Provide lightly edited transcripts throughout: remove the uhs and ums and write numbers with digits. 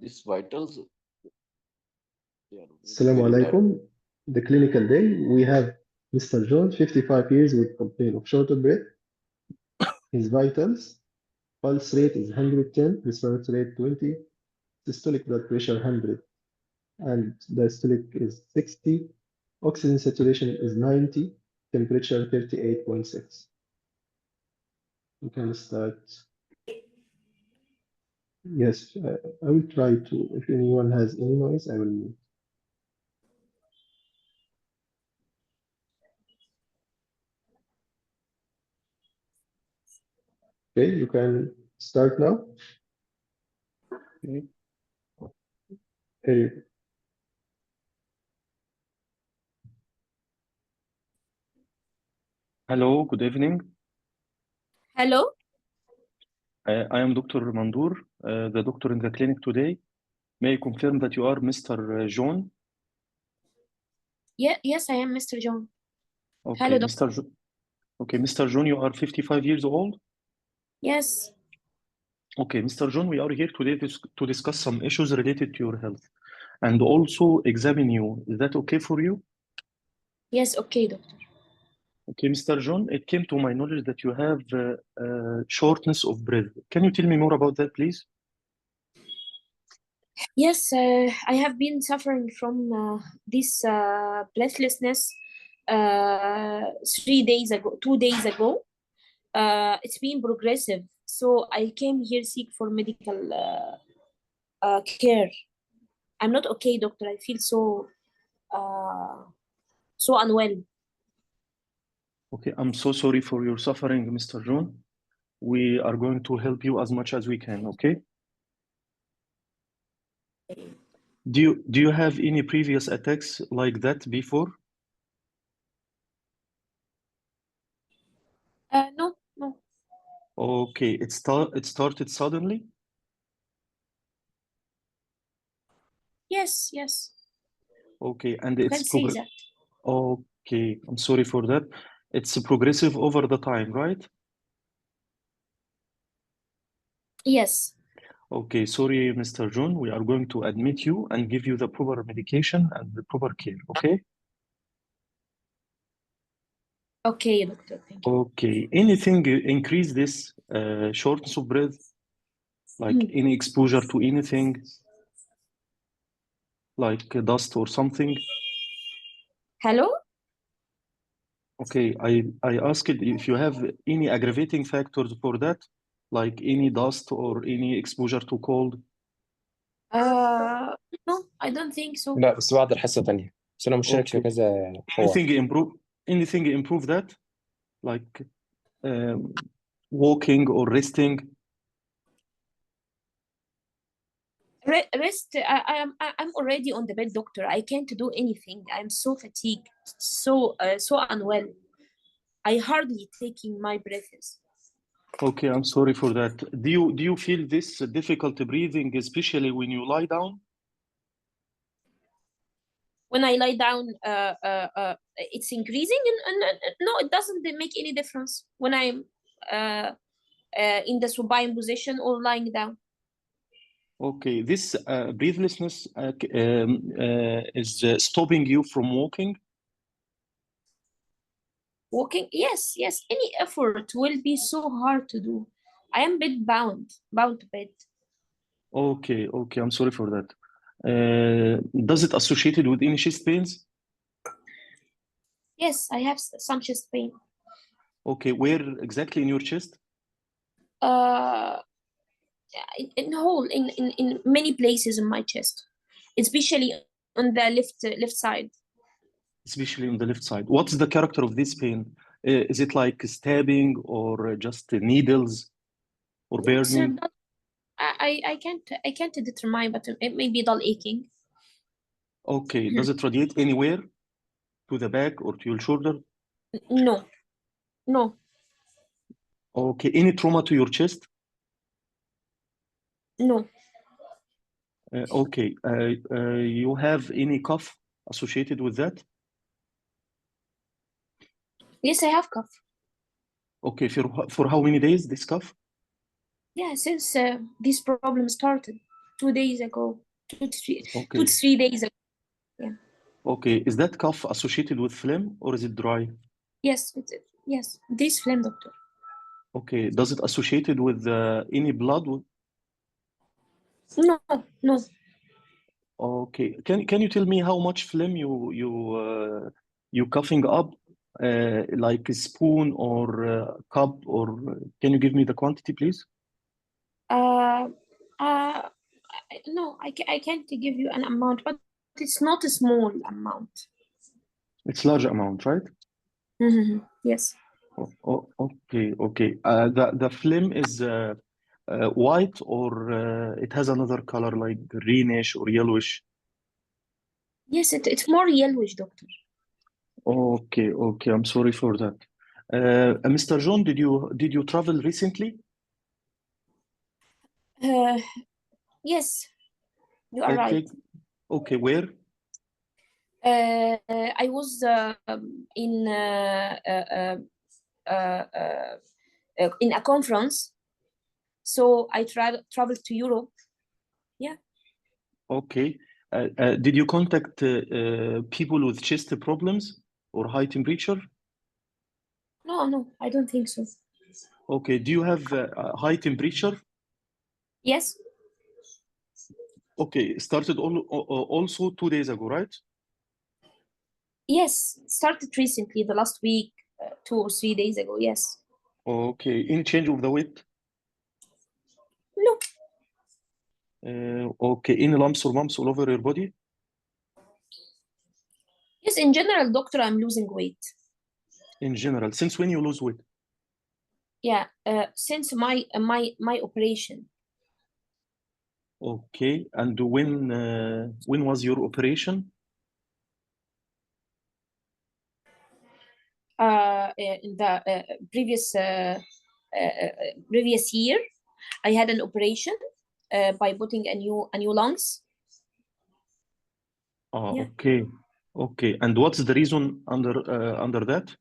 These vitals, they are Assalamu very tired. alaikum. The clinical day, we have Mr. John, 55 years, with complaint of short of breath. His vitals, pulse rate is 110, respiratory rate 20, systolic blood pressure 100, and diastolic is 60. Oxygen saturation is 90, temperature 38.6. You can start. Yes, I will try to. If anyone has any noise, I will mute. Okay, you can start now. Okay. Here you Hello, good evening. Hello? I am Dr. Mandur, the doctor in the clinic today. May I confirm that you are Mr. John? Yes, I am Mr. John. Okay, Hello, doctor. Mr. John, you are 55 years old? Yes. Okay, Mr. John, we are here today to discuss some issues related to your health and also examine you. Is that okay for you? Yes, okay, doctor. Okay, Mr. John, it came to my knowledge that you have shortness of breath. Can you tell me more about that, please? Yes, I have been suffering from this breathlessness 2 days ago. It's been progressive, so I came here seek for medical care. I'm not okay, doctor. I feel so unwell. Okay, I'm so sorry for your suffering, Mr. John. We are going to help you as much as we can, okay? Do you have any previous attacks like that before? No. Okay, it started suddenly? Yes. Okay, and You it's can say that. Okay, I'm sorry for that. It's progressive over the time, right? Yes. Okay, sorry, Mr. John. We are going to admit you and give you the proper medication and the proper care, okay? Okay, doctor. Thank you. Okay, anything increase this shortness of breath? Like any exposure to anything, like dust or something? Hello? Okay, I asked if you have any aggravating factors for that, like any dust or any exposure to cold. No, I don't think so. لا بس بعد الحصة تانية بس أنا مشترك في Okay. كذا حوار. Anything improve that, like walking or resting? Rest. I'm already on the bed, doctor. I can't do anything. I'm so fatigued, so unwell. I hardly taking my breaths. Okay, I'm sorry for that. Do you feel this difficult breathing, especially when you lie down? When I lie down, it's increasing, and no, it doesn't make any difference when I'm in the supine position or lying down. Okay, this breathlessness is stopping you from walking? Walking, yes. Any effort will be so hard to do. I am bound to bed. Okay, I'm sorry for that. Does it associated with any chest pains? Yes, I have some chest pain. Okay, where exactly in your chest? In many places in my chest, especially on the left side. Especially on the left side. What's the character of this pain? Is it like stabbing or just needles or burning? I can't determine, but it may be dull aching. Okay, does it radiate anywhere? To the back or to your shoulder? No. Okay, any trauma to your chest? No. Okay, you have any cough associated with that? Yes, I have cough. Okay, for how many days this cough? Yeah, since this problem started. 2 days ago. 2 to 3, 2 Okay. to 3 days ago. Okay. Is that cough associated with phlegm or is it dry? Yes, yes. This phlegm, doctor. Okay. Does it associated with any blood? No, no. Okay. Can you tell me how much phlegm you coughing up, like a spoon or cup, or can you give me the quantity, please? No, I can't give you an amount, but it's not a small amount. It's large amount, right? Yes. Okay, okay. The phlegm is white or it has another color like greenish or yellowish? Yes, it's more yellowish, doctor. Okay, okay. I'm sorry for that. Mr. John, did you travel recently? Yes, you are right. Okay, where? I was in a conference, so I traveled to Europe. Yeah. Okay. Did you contact people with chest problems or high temperature? No, I don't think so. Okay. Do you have high temperature? Yes. Okay. Started also 2 days ago, right? Yes, started recently, the last week, 2 or 3 days ago. Yes. Okay. Any change of the weight? No. Okay. Any lumps or bumps all over your body? Yes, in general, doctor, I'm losing weight. In general, since when you lose weight? Yeah, since my operation. Okay. And when was your operation? In the previous year, I had an operation by putting a new lungs. Yeah. Okay. Okay. And what's the reason under that?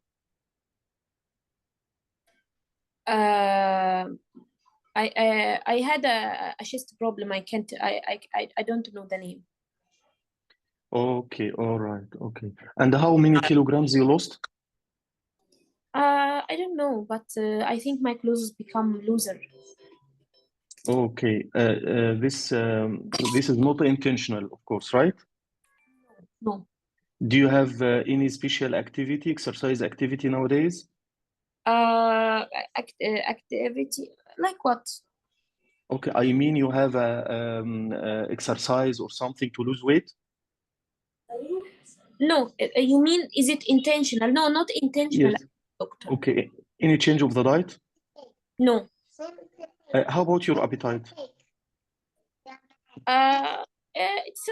I had a chest problem. I can't. I don't know the name. Okay. All right. Okay. And how many kilograms you lost? I don't know, but I think my clothes become looser. Okay. This is not intentional, of course, right? No. Do you have any special activity, exercise activity nowadays? Activity like what? Okay. I mean, you have a exercise or something to lose weight? No, you mean is it intentional? No, not intentional, Yes. doctor. Okay. Any change of the diet? No. How about your appetite? It's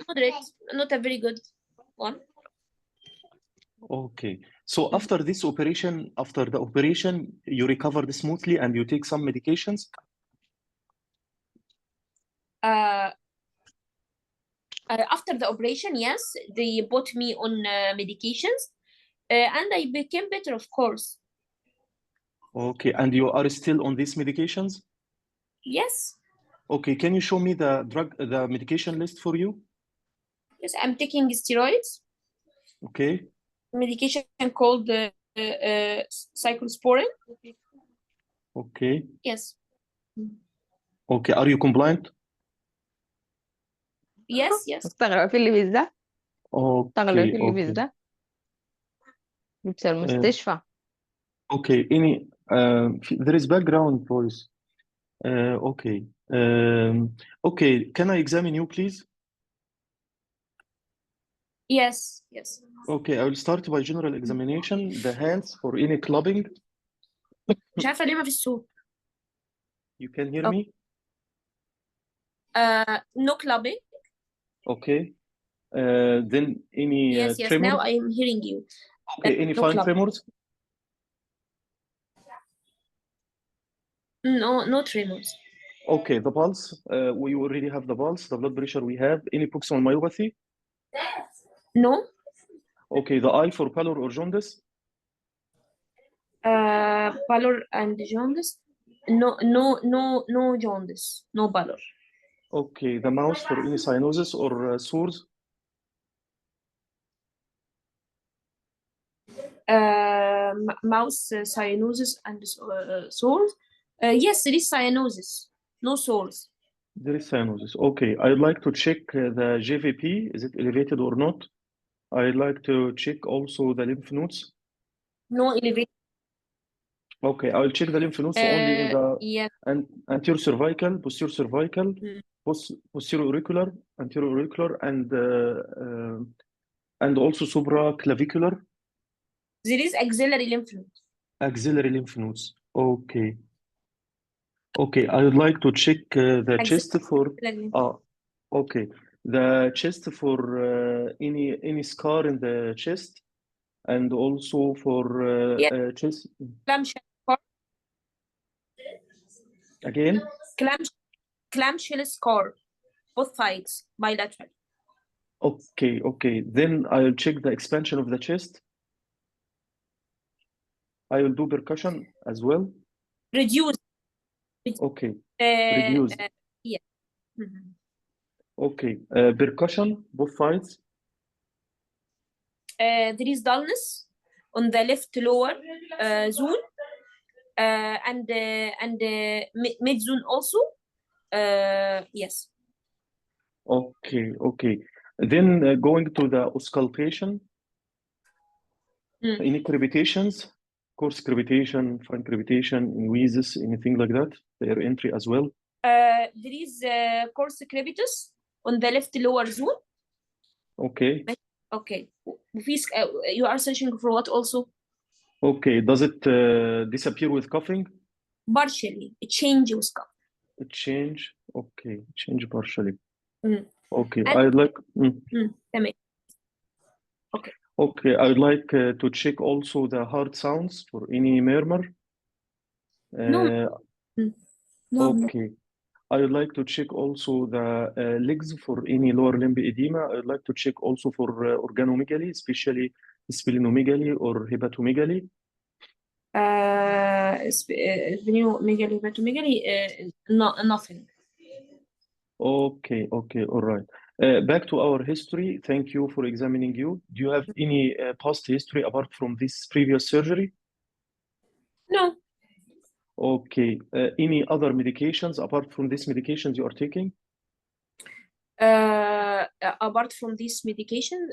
moderate, not a very good one. Okay. So after this operation, after the operation, you recovered smoothly and you take some medications? After the operation, yes, they put me on medications, and I became better, of course. Okay. And you are still on these medications? Yes. Okay. Can you show me the medication list for you? Yes, I'm taking steroids. Okay. Medication called cyclosporin. Okay. Yes. Okay. Are you compliant? Yes. تغرق في اللبس ده تغرق Okay. في اللبس Okay. ده لبس المستشفى Okay. There is background voice. Okay. Okay. Can I examine you, please? Yes. Okay. I will start by general examination. The hands for any clubbing. مش عارفة ليه ما في صوت. You can hear Okay. me? No clubbing. Okay. Then any Yes. tremors? Now I am hearing you. Okay. Any No fine clubbing. tremors? No tremors. Okay. The pulse. We already have the pulse. The blood pressure we have. Any proximal myopathy? No. Okay. The eye for pallor or jaundice? Pallor and jaundice. No jaundice. No pallor. Okay, the mouse for any cyanosis or sores. Mouse cyanosis and sores. Yes, there is cyanosis, no sores. There is cyanosis. Okay, I'd like to check the GVP. Is it elevated or not? I'd like to check also the lymph nodes. No elevated. Okay, I'll check the lymph nodes only in the Yeah. anterior cervical, posterior cervical, posterior auricular, anterior auricular, and also supraclavicular. There is axillary lymph node. Axillary lymph nodes. Okay. Okay, I would like to check the chest for. Okay, the chest for any scar in the chest, and also for chest. Clamshell scar. Again? Clamshell scar, both sides, bilateral. Okay, okay. Then I'll check the expansion of the chest. I will do percussion as well. Reduce. Okay. Reduce. Yeah. Mm-hmm. Okay. Percussion, both sides. There is dullness on the left lower zone and mid zone also. Yes. Okay, okay. Then going to the auscultation. Any crevitations? Coarse crevitation, fine crevitation, inguisis, anything like that? Their entry as well. There is coarse crevitus on the left lower zone. Okay. Okay. You are searching for what also? Okay. Does it disappear with coughing? Partially. It changes with cough. It change. Okay. Change partially. Mm. Okay. And, I'd like. Okay. Okay. I'd like to check also the hard sounds for any murmur. No. Okay. I would like to check also the legs for any lower limb edema. I would like to check also for organomegaly, especially splenomegaly or hepatomegaly. Splenomegaly, hepatomegaly, nothing. Okay, okay, all right. Back to our history. Thank you for examining you. Do you have any past history apart from this previous surgery? No. Okay. Any other medications apart from these medications you are taking? Apart from this medication,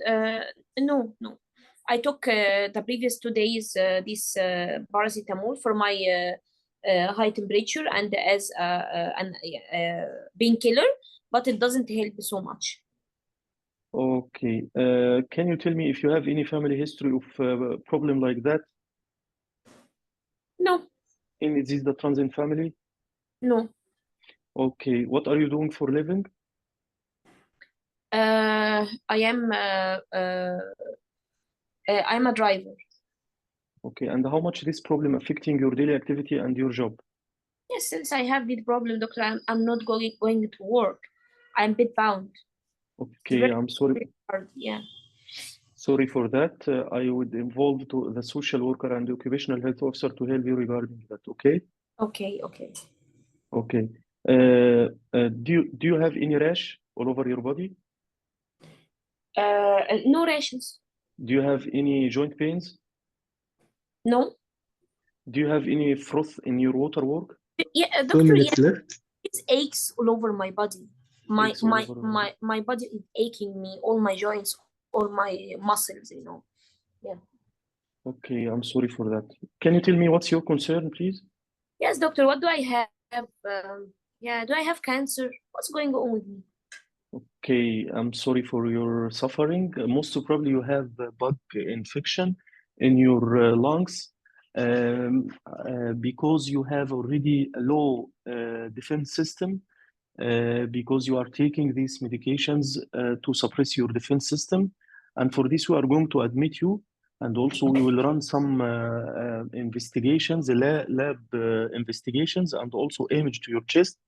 no. I took the previous 2 days this paracetamol for my high temperature and as an painkiller, but it doesn't help so much. Okay. Can you tell me if you have any family history of problem like that? No. Any disease that runs in family? No. Okay. What are you doing for living? I'm a driver. Okay. And how much this problem affecting your daily activity and your job? Yes, since I have this problem, doctor, I'm not going to work. I'm bedbound. Okay, I'm sorry. Very hard. Yeah. Sorry for that. I would involve to the social worker and the occupational health officer to help you regarding that. Okay. Okay. Okay. Okay. Do you have any rash all over your body? No rashes. Do you have any joint pains? No. Do you have any froth in your water work? Yeah, 2 doctor. minutes Yeah, left. it aches all over my body. My body is aching me, all my joints, all my muscles. Yeah. Okay, I'm sorry for that. Can you tell me what's your concern, please? Yes, doctor. What do I have? Do I have cancer? What's going on with me? Okay, I'm sorry for your suffering. Most probably you have a bug infection in your lungs because you have already a low defense system because you are taking these medications to suppress your defense system. And for this, we are going to admit you. And also we will run some investigations, lab investigations, and also image to your chest.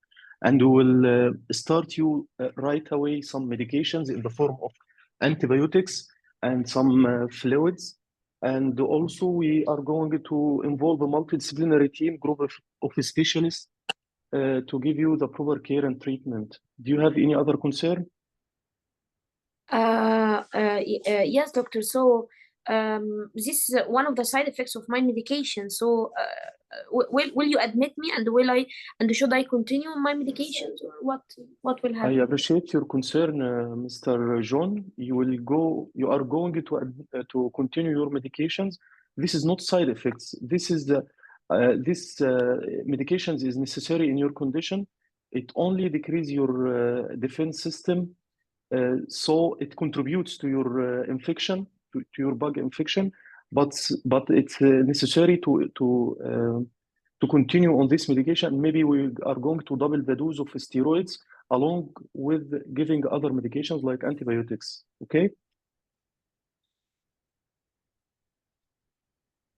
And we will start you right away some medications in the form of antibiotics and some fluids. And also we are going to involve a multidisciplinary team, group of specialists to give you the proper care and treatment. Do you have any other concern? Yes, doctor. So this is one of the side effects of my medication. So will you admit me, and should I continue my medications, or what will I happen? appreciate your concern, Mr. John. You are going to continue your medications. This is not side effects. This medications is necessary in your condition. It only decreases your defense system, so it contributes to your infection, to your bug infection. But it's necessary to continue on this medication. Maybe we are going to double the dose of steroids along with giving other medications like antibiotics. Okay?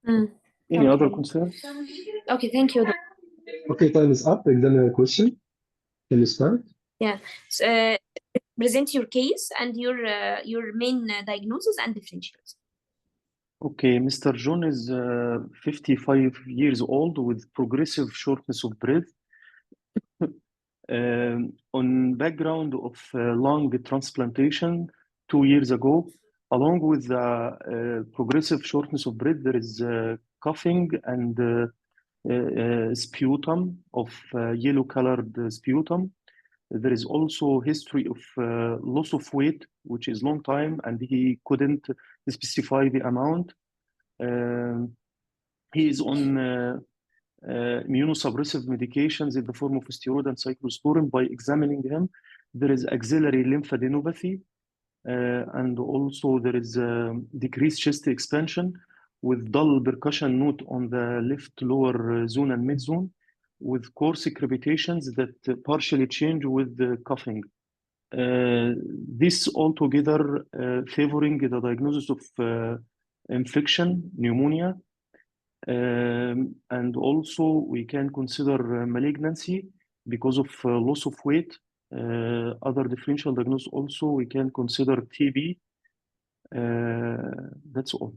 Any other Okay. concern? Okay, thank you. Okay, time is up. Examiner question. Can you start? Yeah. So, present your case and your main diagnosis and differentials. Okay, Mr. John is 55 years old with progressive shortness of breath. On background of lung transplantation 2 years ago, along with progressive shortness of breath, there is coughing and sputum of yellow-colored sputum. There is also history of loss of weight, which is long time, and he couldn't specify the amount. He is on immunosuppressive medications in the form of steroid and cyclosporin. By examining him, there is axillary lymphadenopathy, and also there is decreased chest expansion with dull percussion note on the left lower zone and mid zone, with coarse crepitations that partially change with the coughing. This altogether favoring the diagnosis of infection, pneumonia. And also we can consider malignancy because of loss of weight. Other differential diagnosis also we can consider TB. That's all.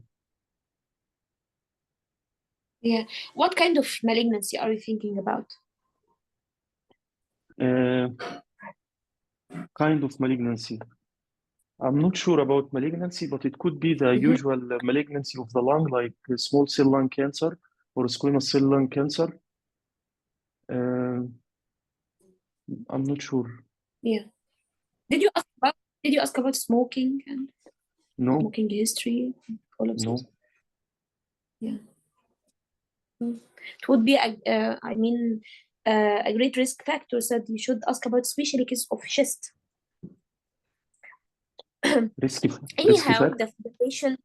Yeah. What kind of malignancy are you thinking about? Kind of malignancy. I'm not sure about malignancy, but it could be the usual malignancy of the lung, like small cell lung cancer or squamous cell lung cancer. I'm not sure. Yeah. Did you ask about smoking and No, smoking history? All of no. this? Yeah. It would be a great risk factor that you should ask about, especially case of chest. Risky Anyhow, factor. the patient,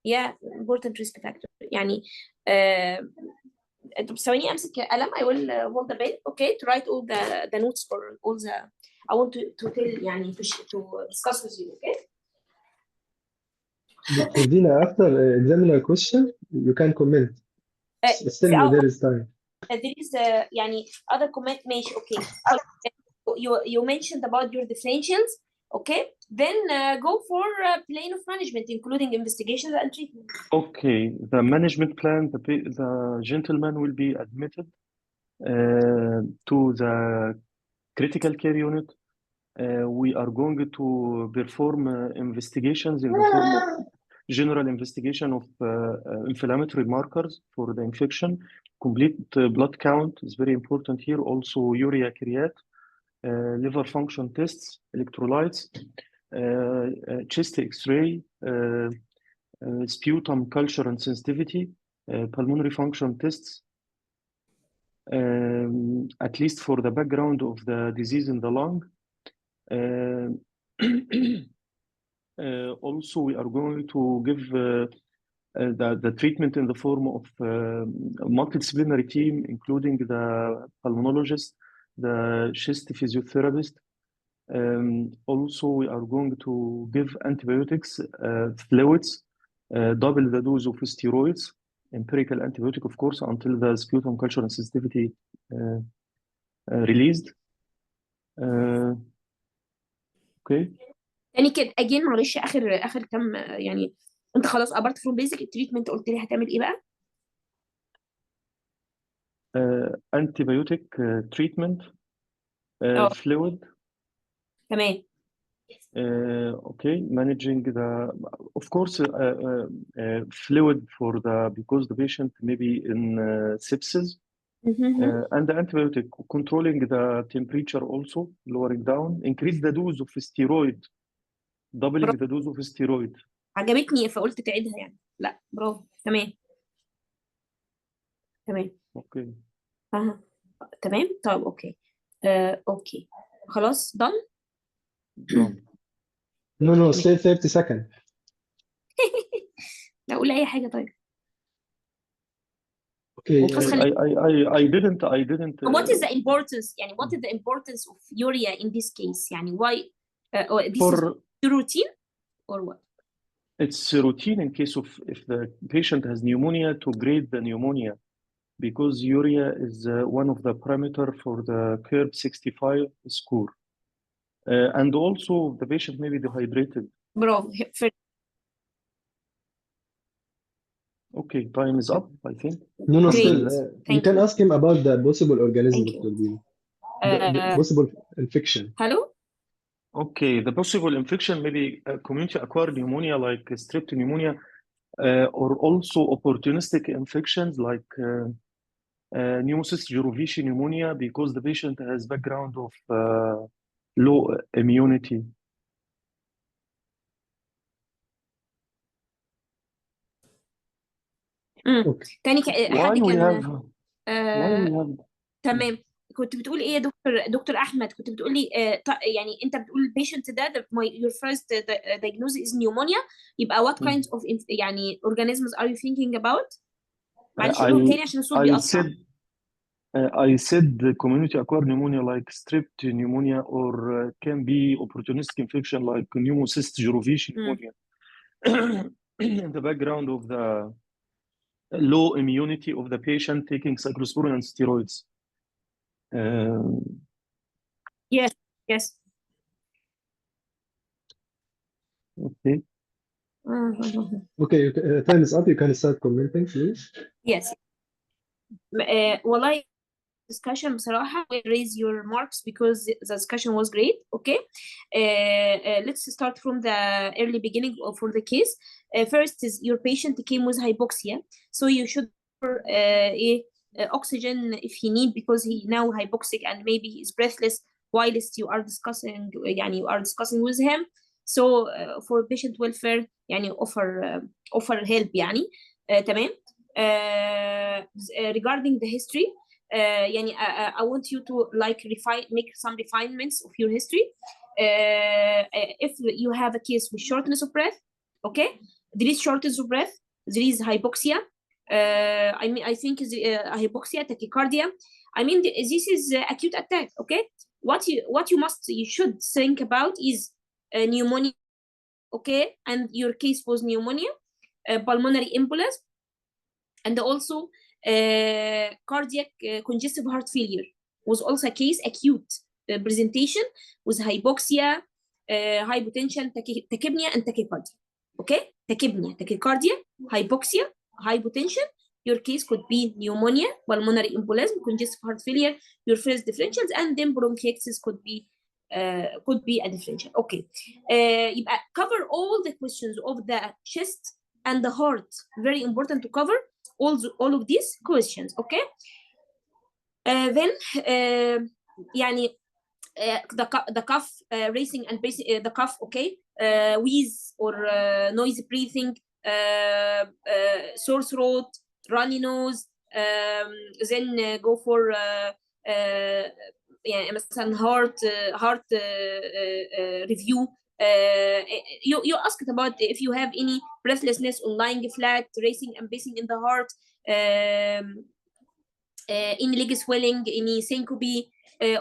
yeah, important risk factor. يعني ثواني امسك قلم. I will hold the pen, okay, to write all the notes for all the I want to tell يعني to discuss with you, okay? Dr. Dina, after examiner question, you can comment. Still there is time. There is يعني other comment. ماشي, okay. You mentioned about your differentials, okay? Then go for plan of management, including investigations and treatment. Okay, the management plan, the gentleman will be admitted to the critical care unit. We are going to perform investigations in the form of general investigation of inflammatory markers for the infection. Complete blood count is very important here. Also urea creat, liver function tests, electrolytes, chest X-ray, sputum culture and sensitivity, pulmonary function tests, at least for the background of the disease in the lung. Also, we are going to give the treatment in the form of a multidisciplinary team, including the pulmonologist, the chest physiotherapist. Also, we are going to give antibiotics, fluids, double the dose of steroids, empirical antibiotic, of course, until the sputum culture and sensitivity released. Okay. يعني كده again معلش اخر كم يعني انت خلاص قبرت فروم بيزك التريتمنت، قلت لي هتعمل ايه بقى؟ Antibiotic treatment fluid. تمام. Okay, managing the, of course, fluid for because the patient may be in sepsis, and the antibiotic, controlling the temperature also, lowering down, increase the dose of steroid, doubling the dose of steroid. عجبتني فقلت تعيدها يعني. لا برافو. تمام. تمام. Okay. تمام. طيب اوكي. اوكي خلاص done. No, still 30 seconds. لا قول اي حاجه. طيب Okay. I didn't. what is the importance يعني what is the importance of urea in this case يعني why this is routine or what? It's routine in case of if the patient has pneumonia to grade the pneumonia, because urea is one of the parameter for the curve 65 score, and also the patient may be dehydrated. برافو. Okay, time is up, I think. No, Great. still. You can ask him about the possible organism, Thank you. Dr. Dino. The possible infection. Hello? Okay, the possible infection may be community acquired pneumonia like strep pneumonia, or also opportunistic infections like pneumocystis jirovecii pneumonia, because the patient has background of low immunity. تاني حد كان why we have تمام. كنت بتقول ايه يا دكتور احمد؟ كنت بتقول لي يعني انت بتقول البيشنت ده your first diagnosis is pneumonia، يبقى what kinds of يعني organisms are you thinking about؟ معلش قولهم تاني عشان الصوت بيقطع. I said the community acquired pneumonia like strep pneumonia, or can be opportunistic infection like pneumocystis jirovecii pneumonia in the background of the low immunity of the patient taking cyclosporin and steroids. Yes. Okay. Okay, time is up. You can start commenting, please. Yes. والله discussion بصراحة raise your marks because the discussion was great. Okay. Let's start from the early beginning for the case. First is your patient came with hypoxia, so you should oxygen if he need, because he now hypoxic and maybe he is breathless whilst you are discussing with him. So for patient welfare يعني offer help يعني. تمام. Regarding the history, يعني I want you to make some refinements of your history. If you have a case with shortness of breath, okay, there is shortness of breath, there is hypoxia, I think is hypoxia, tachycardia. I mean this is acute attack. Okay, what you should think about is pneumonia. Okay, and your case was pneumonia, pulmonary embolism, and also cardiac congestive heart failure was also a case, acute presentation with hypoxia, hypotension, tachypnea, and tachycardia. Okay, tachypnea, tachycardia, hypoxia, hypotension. Your case could be pneumonia, pulmonary embolism, congestive heart failure, your first differentials, and then bronchiectasis could be a differential. Okay, يبقى cover all the questions of the chest and the heart. Very important to cover all of these questions. Okay. Then يعني the cough, racing and basic, the cough. Okay. Wheeze or noisy breathing, sore throat, runny nose. Then go for يعني مثلا heart review. You asked about if you have any breathlessness on lying flat, racing and pacing in the heart, any leg swelling, any syncope,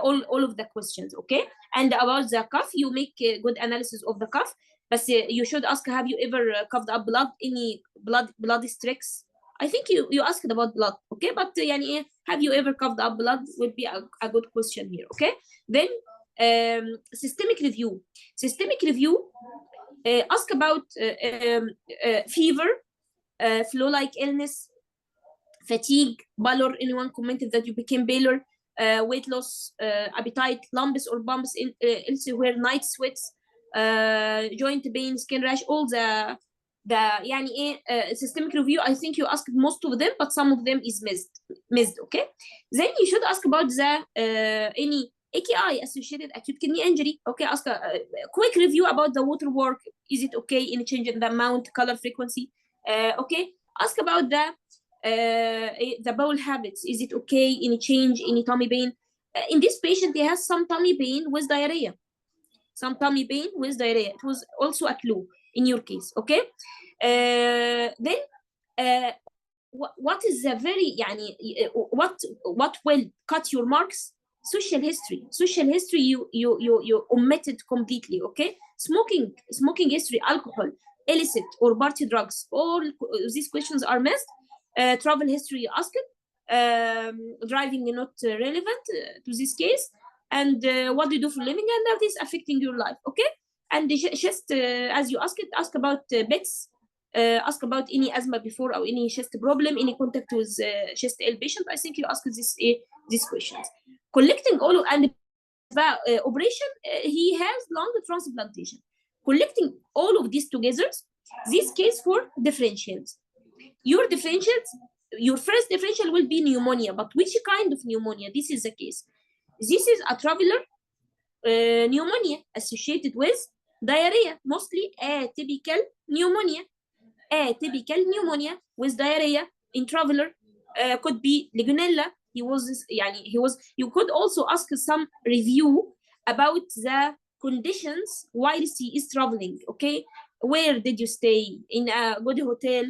all of the questions. Okay. And about the cough, you make a good analysis of the cough, but you should ask, have you ever coughed up blood, any bloody streaks? I think you asked about blood. Okay, but يعني have you ever coughed up blood would be a good question here. Okay. Then systemic review, ask about fever, flu-like illness, fatigue, pallor. Anyone commented that you became paler? weight loss, appetite, lumps or bumps elsewhere, night sweats, joint pain, skin rash, all the يعني ايه systemic review. I think you asked most of them, but some of them is missed. Okay, then you should ask about the any AKI associated acute kidney injury. Okay, ask a quick review about the water work. Is it okay? Any change in the amount, color, frequency? Okay, ask about the bowel habits. Is it okay? Any change? Any tummy pain? In this patient, he has some tummy pain with diarrhea. Some tummy pain with diarrhea. It was also a clue in your case. Okay, then what is the very يعني what will cut your marks? Social history you omitted completely. Okay, smoking history, alcohol, illicit or party drugs, all these questions are missed. Travel history you asked, driving not relevant to this case, and what do you do for living, and how this affecting your life. Okay, and just as you ask about bets, ask about any asthma before or any chest problem, any contact with chest L patient. I think you asked these questions. Collecting all of, and operation, he has lung transplantation. Collecting all of these together, this case for differentials. Your first differential will be pneumonia, but which kind of pneumonia? This is the case. This is a traveler pneumonia associated with diarrhea, mostly atypical pneumonia. Atypical pneumonia with diarrhea in traveler could be Legionella. You could also ask some review about the conditions whilst he is traveling. Okay, where did you stay? In a good hotel?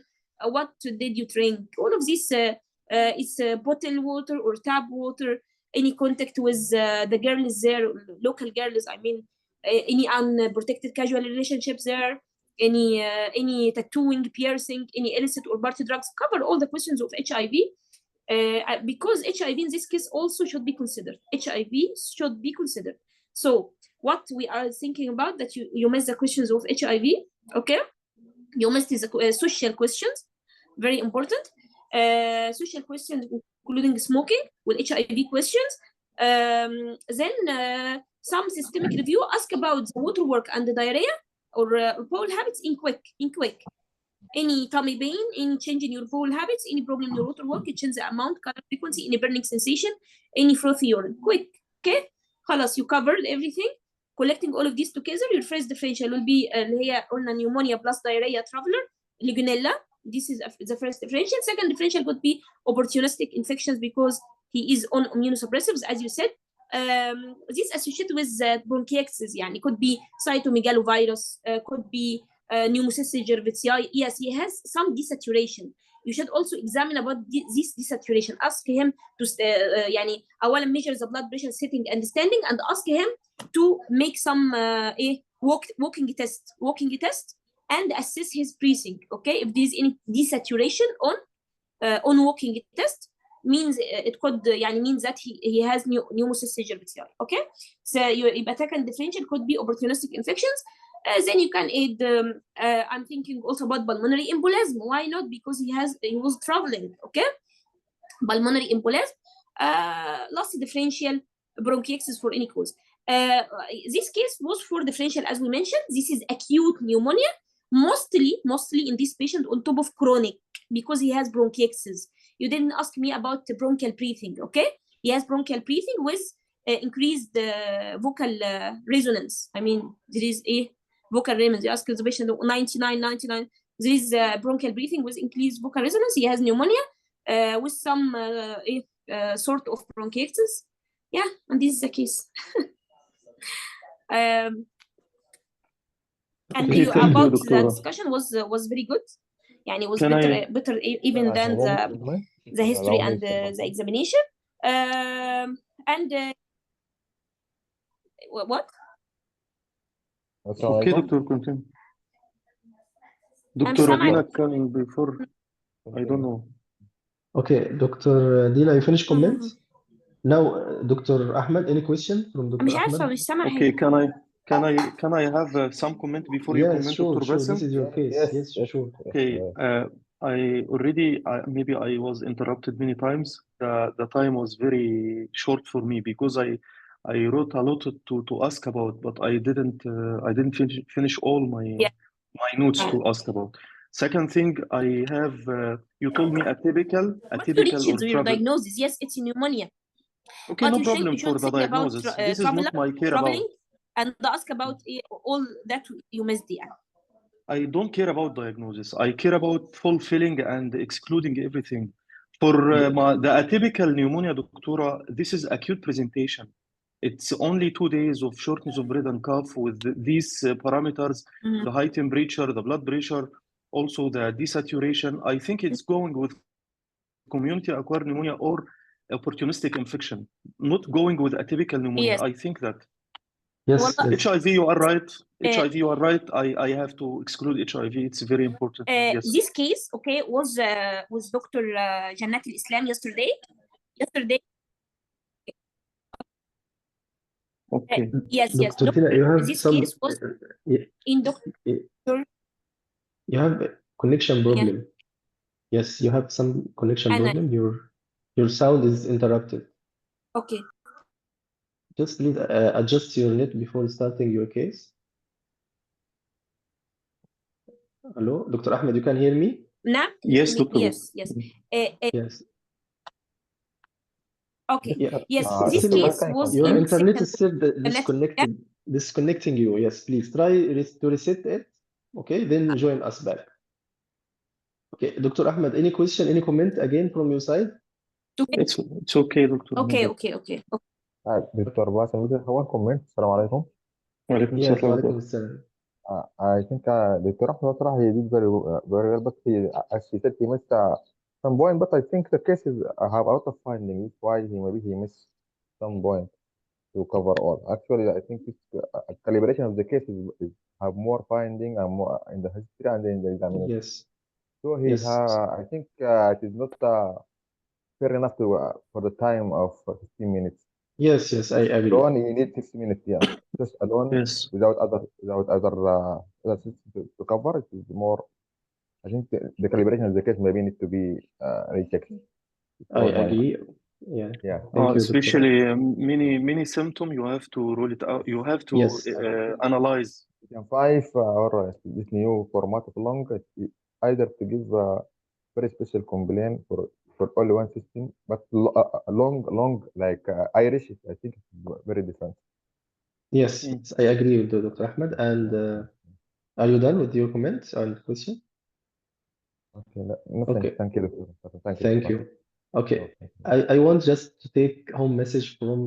What did you drink? All of this is bottled water or tap water. Any contact with the girls there, local girls, I mean, any unprotected casual relationships there, any tattooing, piercing, any illicit or party drugs. Cover all the questions of HIV, because HIV in this case also should be considered. HIV should be considered. So what we are thinking about, that you missed the questions of HIV. Okay, you missed the social questions, very important. Social questions including smoking with HIV questions. Then some systemic review, ask about the water work and the diarrhea or bowel habits in quick. Any tummy pain, any change in your bowel habits, any problem in your water work, change the amount, color, frequency, any burning sensation, any frothy urine. Quick. Okay, خلاص, you covered everything. Collecting all of these together, your first differential will be هي قلنا pneumonia plus diarrhea traveler, Legionella. This is the first differential. Second differential could be opportunistic infections because he is on immunosuppressives, as you said. This associated with bronchiectasis, يعني could be cytomegalovirus, could be pneumocystis cerevisiae. Yes, he has some desaturation. You should also examine about this desaturation. Ask him to يعني أولا measure the blood pressure sitting and standing, and ask him to make some walking test and assess his breathing. Okay, if there's any desaturation on walking test, means it could means that he has pneumocystis cerevisiae. Okay, so يبقى second differential could be opportunistic infections. Then you can add I'm thinking also about pulmonary embolism. Why not? Because he was traveling. Okay, pulmonary embolism. Last differential, bronchiectasis for any cause. This case was for differential, as we mentioned. This is acute pneumonia, mostly in this patient on top of chronic, because he has bronchiectasis. You didn't ask me about bronchial breathing. Okay, he has bronchial breathing with increased vocal resonance. I mean, there is a vocal resonance. You ask the patient 99. There is bronchial breathing with increased vocal resonance. He has pneumonia with some sort of bronchiectasis. Yeah, and this is the case. And Okay, thank you, about the Doctora. discussion was very good. يعني was Can better even than the history and the examination. And what? Okay, Doctor, continue. Dr. Adina coming before, I don't know. Okay, Dr. Dina, you finished comments? Now, Dr. Ahmed, any question from Dr. مش عارفة، Ahmed? مش سامعة Okay, حاجة. can I have some comment before you Yes, comment, sure, Dr. sure. Bassem? This is your case. Yes, sure. Okay, maybe I was interrupted many times. The time was very short for me because I wrote a lot to ask about, but I didn't finish all Yeah. my notes to ask about. Second thing, I have you told me What you reached or your travel. diagnosis? Yes, it's pneumonia. Okay, But no you problem for should the think about diagnosis. This is not my care traveling about. and ask about all that you missed. Yeah. I don't care about diagnosis. I care about fulfilling and excluding everything. For the atypical pneumonia, doctora, this is acute presentation. It's only 2 days of shortness of breath and cough with these parameters, Mhm. the high temperature, the blood pressure, also the desaturation. I think it's going with community-acquired pneumonia or opportunistic infection, not going with atypical pneumonia. Yes. I think that. Yes, Well, yes. HIV, you are right. HIV, you are right. I have to exclude HIV. It's very important. Yes. This case, okay, was with Dr. Jannat al-Islam yesterday. Okay. Yes. Dr. Tina, you have This some case was in Dr. you have a connection problem. Yes, you have some connection Anna. problem. Your sound is interrupted. Okay. Just please adjust your net before starting your case. Hello, Dr. Ahmed, you can hear me? Now? Yes, Dr. Yes. Yes. Okay. Yeah. Yes, Still, this still, case was your in internet is still Internet. disconnecting you. Yes, please try to reset it. Okay, then join us back. Okay, Dr. Ahmed, any question, any comment again from your side? It's okay, Dr. Okay. دكتور باسم هو كومنت السلام عليكم. وعليكم Yes, السلام. وعليكم السلام. I think Dr. Ahmed Salah, he did very well, but as he said, he missed some point. But I think the cases have a lot of findings. Why he missed some point to cover all. Actually, I think this calibration of the cases is have more finding and more in the history and in the examination. Yes. So he Yes. I think it is not fair enough to for the time of 15 minutes. Yes, I agree. Alone, you need 15 minutes. Yeah, just alone. Yes. Without other systems to cover it is more. I think the calibration of the case maybe need to be rechecked. I agree. Yeah. Yeah. Thank you, Dr. Especially many symptoms, you have to rule it out. You have to Yes. analyze. Section 5 or this new format of long, either to give a very special complaint for only one system, but long like Irish, I think it's very different. Yes, I agree with you, Dr. Ahmed. And are you done with your comments and question? Okay. No, Okay. thank you, Dr. Thank you. Okay. I want just to take home message from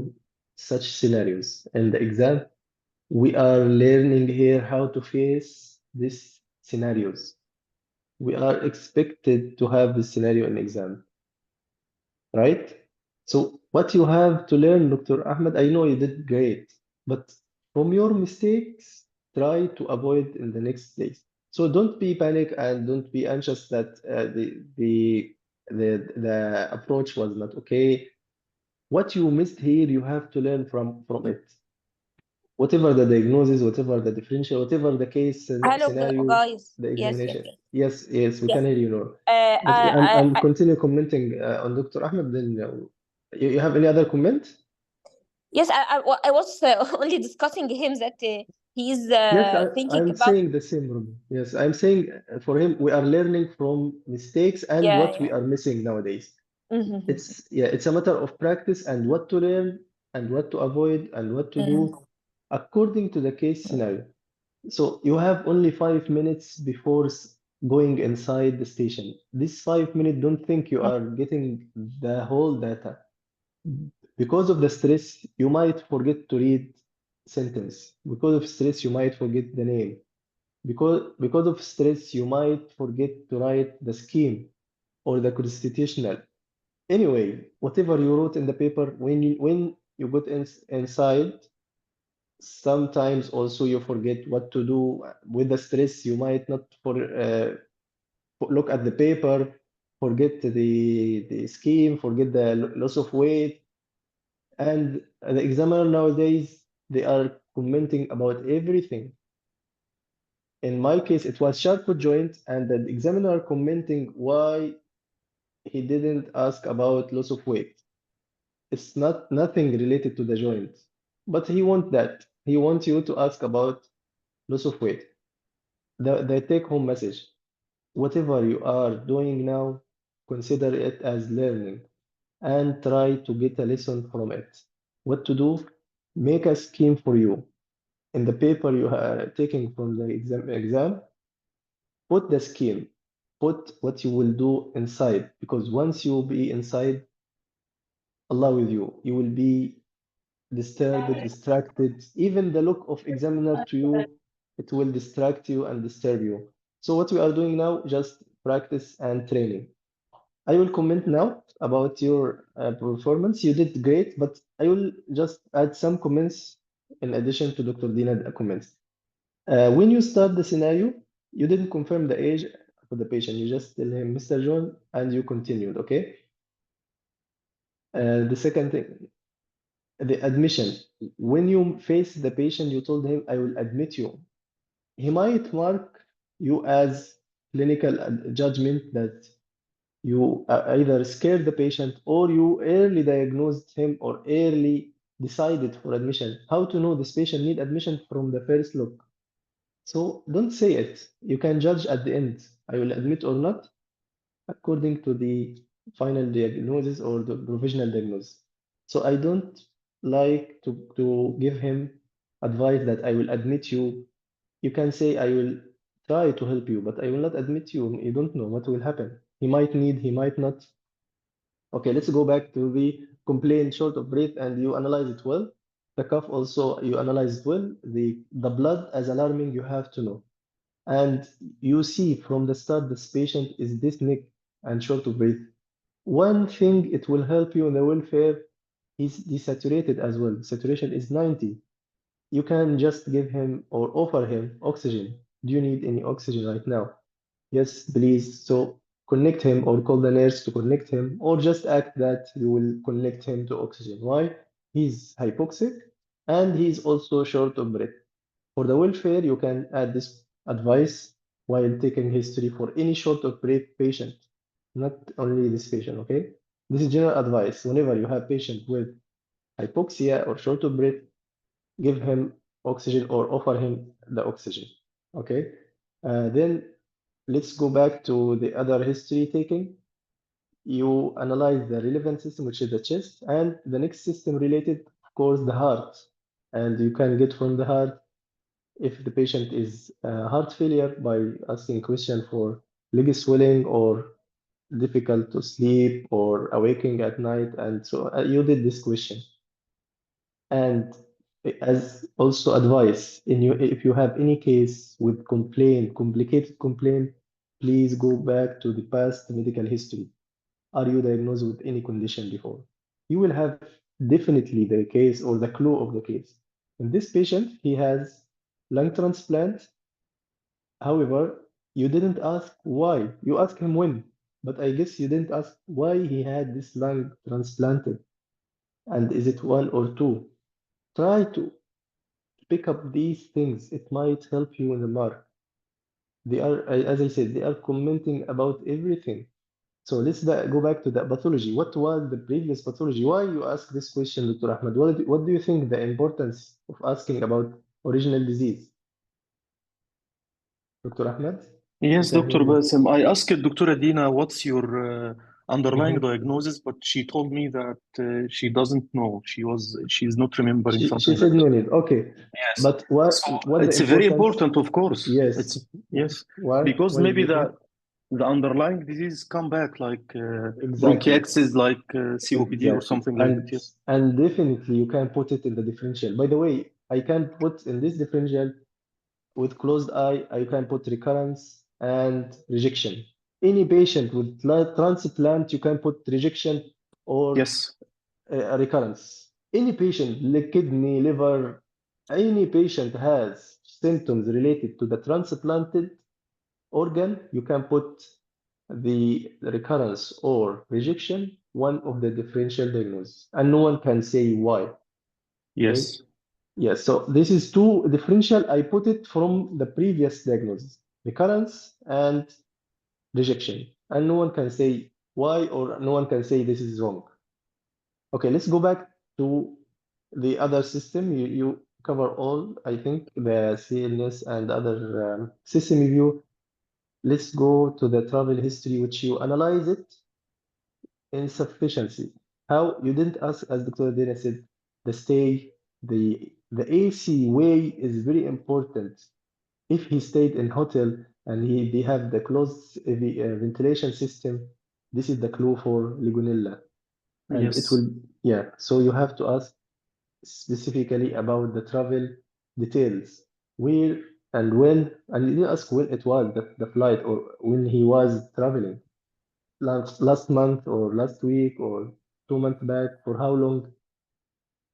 such scenarios. In the exam, we are learning here how to face these scenarios. We are expected to have this scenario in exam, right? So what you have to learn, Dr. Ahmed, I know you did great, but from your mistakes, try to avoid in the next days. So don't be panic and don't be anxious that the approach was not okay. What you missed here, you have to learn from it. Whatever the diagnosis, whatever the differential, whatever the case Hello, scenario, guys. the Yes. examination. Yes, we Yes. can hear you, Noor. I, And continue commenting on Dr. Ahmed. Then you have any other comment? Yes, I was only discussing him that he is Yes, thinking I'm about. saying the same, Ruby. Yes, I'm saying for him, we are learning from mistakes and what we are missing nowadays. Mhm. It's a matter of practice and what to learn and what to avoid and what to do according to the case scenario. So you have only 5 minutes before going inside the station. This 5 minutes, don't think you are getting the whole data. Because of the stress, you might forget to read sentence. Because of stress, you might forget the name. Because of stress, you might forget to write the scheme or the constitutional. Anyway, whatever you wrote in the paper, when you got inside, sometimes also you forget what to do with the stress. You might not look at the paper, forget the scheme, forget the loss of weight. And the examiner nowadays, they are commenting about everything. In my case, it was sharp foot joint, and the examiner commenting why he didn't ask about loss of weight. It's not nothing related to the joint, but he want that. He wants you to ask about loss of weight. The take-home message, whatever you are doing now, consider it as learning and try to get a lesson from it. What to do? Make a scheme for you. In the paper you are taking from the exam, put the scheme, put what you will do inside, because once you will be inside, Allah with you, you will be disturbed, distracted. Even the look of examiner to you, it will distract you and disturb you. So what we are doing now, just practice and training. I will comment now about your performance. You did great, but I will just add some comments in addition to Dr. Dina's comments. When you start the scenario, you didn't confirm the age of the patient. You just tell him, Mr. John, and you continued, okay? The second thing, the admission. When you face the patient, you told him, I will admit you. He might mark you as clinical judgment that you either scared the patient or you early diagnosed him or early decided for admission. How to know this patient need admission from the first look? So don't say it. You can judge at the end. I will admit or not according to the final diagnosis or the provisional diagnosis. So I don't like to give him advice that I will admit you. You can say I will try to help you, but I will not admit you. You don't know what will happen. He might need, he might not. Okay, let's go back to the complaint short of breath, and you analyze it well. The cough also, you analyze it well. The blood as alarming, you have to know. And you see from the start this patient is dyspneic and short of breath. One thing it will help you in the welfare is desaturated as well. Saturation is 90. You can just give him or offer him oxygen. Do you need any oxygen right now? Yes, please. So connect him or call the nurse to connect him, or just act that you will connect him to oxygen. Why? He's hypoxic and he's also short of breath. For the welfare, you can add this advice while taking history for any short of breath patient, not only this patient, okay? This is general advice. Whenever you have patient with hypoxia or short of breath, give him oxygen or offer him the oxygen, okay? Then let's go back to the other history taking. You analyze the relevant system, which is the chest, and the next system related, of course, the heart. And you can get from the heart if the patient is heart failure by asking question for leg swelling or difficult to sleep or awaking at night. And so you did this question. And as also advice, if you have any case with complicated complaint, please go back to the past medical history. Are you diagnosed with any condition before? You will have definitely the case or the clue of the case. In this patient, he has lung transplant. However, you didn't ask why. You asked him when, but I guess you didn't ask why he had this lung transplanted. And is it one or two? Try to pick up these things. It might help you in the mark. They are, as I said, they are commenting about everything. So let's go back to the pathology. What was the previous pathology? Why you ask this question, Dr. Ahmed? What do you think the importance of asking about original disease? Dr. Ahmed? Yes, We can Dr. hear you. Basim. I asked Dr. Adina what's your underlying Mhm. diagnosis, but she told me that she doesn't know. She's not remembering She something said like no that. need. Okay. Yes. But So what the it's very importance? important, of course. Yes. It's yes, Why? because Why do maybe you think? the underlying disease come back like Exactly. bronchiectasis, like COPD or Exactly. something like that. Yes. And definitely you can put it in the differential. By the way, I can put in this differential with closed eye, I can put recurrence and rejection. Any patient with transplant, you can put rejection or Yes. recurrence. Any patient, like kidney, liver, any patient has symptoms related to the transplanted organ, you can put the recurrence or rejection, one of the differential diagnosis, and no one can say why. Okay? Yes. Yes, so this is two differential. I put it from the previous diagnosis, recurrence and rejection. And no one can say why, or no one can say this is wrong. Okay, let's go back to the other system. You cover all, I think, the CLS and other system review. Let's go to the travel history, which you analyze it insufficiency. How you didn't ask, as Dr. Dana said, the stay, the AC way is very important. If he stayed in hotel and they have the closed ventilation system, this is the clue for Legionella. And it Yes. will, yeah. So you have to ask specifically about the travel details, where and when, and you ask when it was the flight or when he was traveling last month or last week or 2 months back, for how long.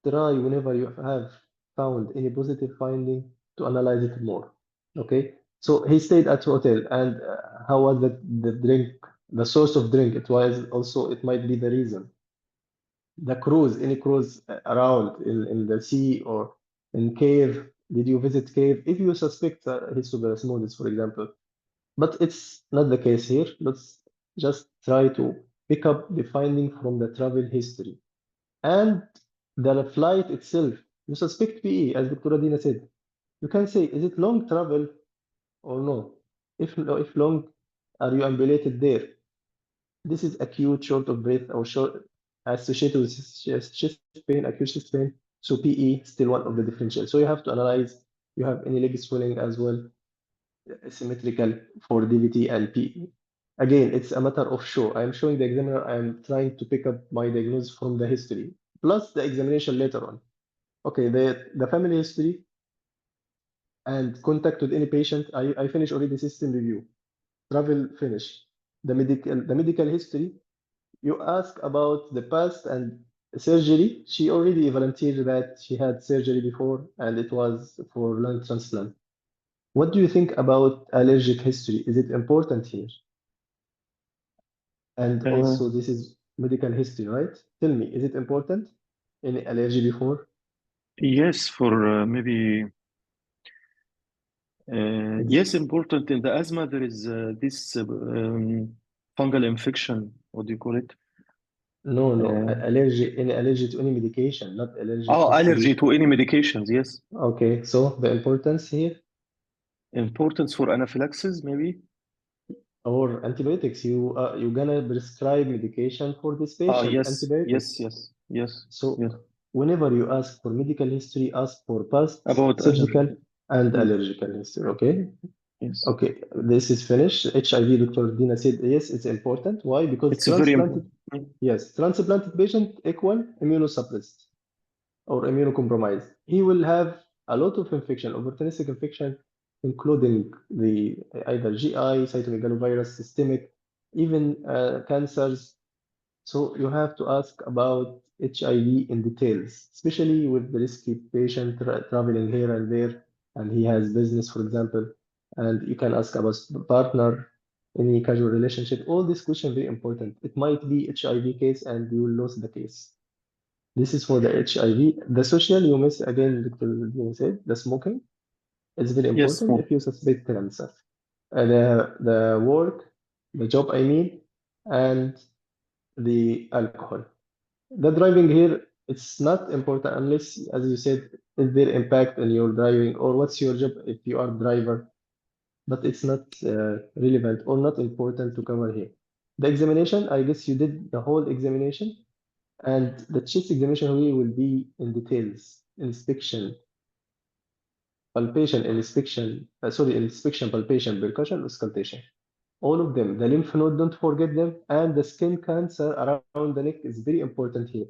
Try whenever you have found any positive finding to analyze it more. Okay, so he stayed at hotel, and how was the drink, the source of drink? It was also, it might be the reason. The cruise, any cruise around in the sea or in cave. Did you visit cave? If you suspect histoplasmosis, for example, but it's not the case here. Let's just try to pick up the finding from the travel history and the flight itself. You suspect PE, as Dr. Adina said. You can say, is it long travel or no? If long, are you ambulated there? This is acute, short of breath, or short associated with chest pain, acute chest pain. So PE still one of the differential. So you have to analyze. You have any leg swelling as well, symmetrical for DVT and PE. Again, it's a matter of show. I'm showing the examiner. I'm trying to pick up my diagnosis from the history, plus the examination later on. Okay, the family history and contact with any patient. I finished already system review. Travel finish. The medical history. You ask about the past and surgery. She already volunteered that she had surgery before and it was for lung transplant. What do you think about allergic history? Is it important here? And also, this is medical history, right? Tell me, is it important? Any allergy before? Yes, for maybe yes, important. In the asthma, there is this fungal infection. What do you call it? No. Uh, Allergy, any allergy to any medication, not allergic oh, allergy history. to any medications. Yes. Okay, so the importance here, Importance for anaphylaxis, maybe. or antibiotics, you gonna prescribe medication for this Ah, patient, yes, antibiotics. yes, yes, yes, So yes. whenever you ask for medical history, ask for past About allergy. surgical and Yes, allergical history. Okay. yes. Okay, this is finished. HIV, Dr. Dina said yes, it's important. Why? Because It's very important. transplanted patient equal immunosuppressed or immunocompromised. He will have a lot of infection, opportunistic infection, including the either GI, cytomegalovirus, systemic, even cancers. So you have to ask about HIV in details, especially with the risky patient traveling here and there, and he has business, for example. And you can ask about partner, any casual relationship. All these questions very important. It might be HIV case, and you will lose the case. This is for the HIV. The social, you miss again, Dr. Dina said, the smoking is very Yes, important smoke. if you suspect cancer. The work, the job, I mean, and the alcohol. The driving here, it's not important unless, as you said, is there impact on your driving or what's your job if you are driver, but it's not relevant or not important to cover here. The examination, I guess you did the whole examination, and the chest examination here will be in details, inspection, palpation, inspection, palpation, percussion, auscultation. All of them, the lymph node, don't forget them, and the skin cancer around the neck is very important here.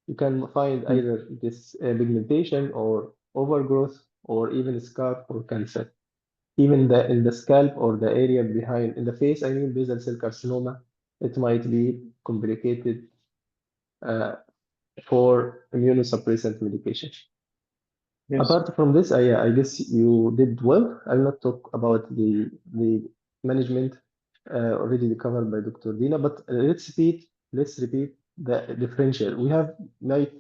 You can find Mm. either this pigmentation or overgrowth or even scar or cancer. Even in the scalp or the area behind in the face, I mean basal cell carcinoma, it might be complicated uh, for immunosuppressant medication. Yes. Apart from this, I guess you did well. I'll not talk about the management already covered by Dr. Dina, but let's repeat the differential. We have like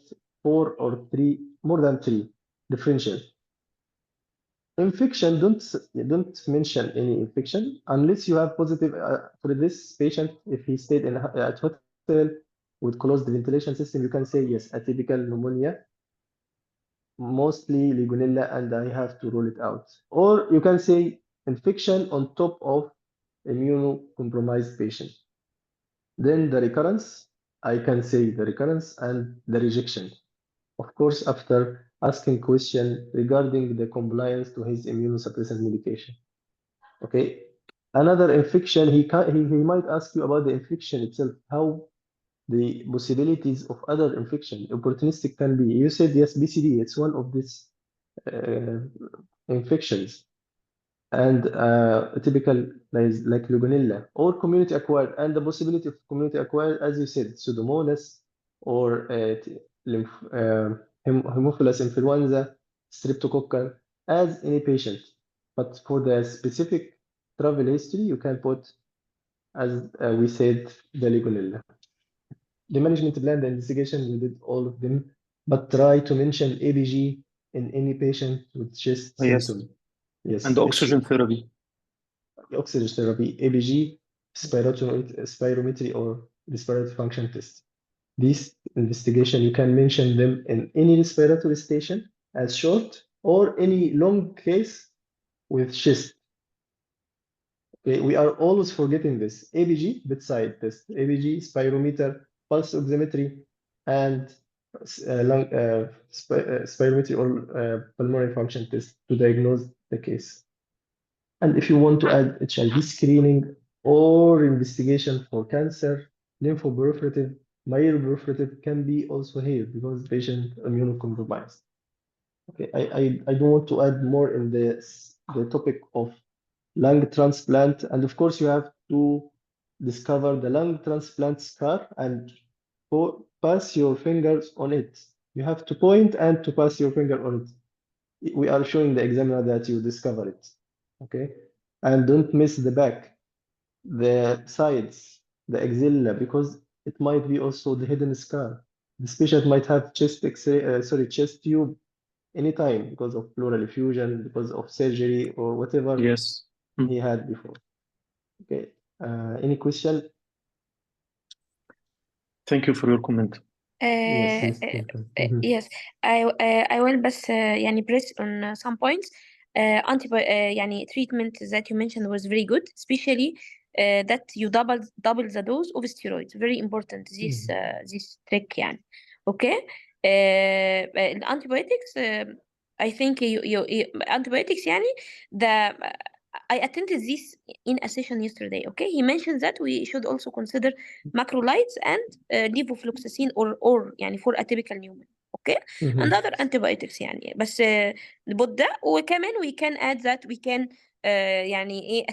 four or three, more than three. differential. Infection, don't mention any infection unless you have positive for this patient. If he stayed at hotel with closed ventilation system, you can say yes, atypical pneumonia, mostly Legionella, and I have to rule it out. Or you can say infection on top of immunocompromised patient. Then the recurrence, I can say the recurrence and the rejection. Of course, after asking question regarding the compliance to his immunosuppressant medication. Okay. Another infection, he might ask you about the infection itself, how the possibilities of other infection, opportunistic can be. You said yes, BCD, it's one of these infections, and typical like Legionella or community acquired, and the possibility of community acquired, as you said, Pseudomonas or Haemophilus influenza, Streptococcal, as any patient. But for the specific travel history, you can put, as we said, the Legionella. The management plan, the investigation, we did all of them, but try to mention ABG in any patient with chest Yes. symptom. Yes. And oxygen therapy. Oxygen therapy, ABG, spirometry, or respiratory function test. These investigation, you can mention them in any respiratory station as short or any long case with chest. Okay, we are always forgetting this. ABG, bedside test, ABG, spirometer, pulse oximetry, and spirometry or pulmonary function test to diagnose the case. And if you want to add HIV screening or investigation for cancer, lymphoproliferative, myeloproliferative can be also here because patient immunocompromised. Okay, I don't want to add more in the topic of lung transplant, and of course you have to discover the lung transplant scar and pass your fingers on it. You have to point and to pass your finger on it. We are showing the examiner that you discover it. Okay, and don't miss the back, the sides, the axilla, because it might be also the hidden scar. This patient might have chest X-ray, chest tube anytime because of pleural effusion, because of surgery or whatever Yes. he had before. Okay. Any question? Thank you for your comment. Yes, Ms. Duncan. Mhm. Yes, I will بس يعني press on some points. يعني treatment that you mentioned was very good, especially that you double the dose of steroids. Very important this trick يعني. Okay. Antibiotics, I think you antibiotics يعني the I attended this in a session yesterday. Okay, he mentioned that we should also consider macrolides and levofloxacin or يعني for atypical pneumonia. Okay, and other antibiotics يعني بس نبط ده وكمان we can add that we can يعني ايه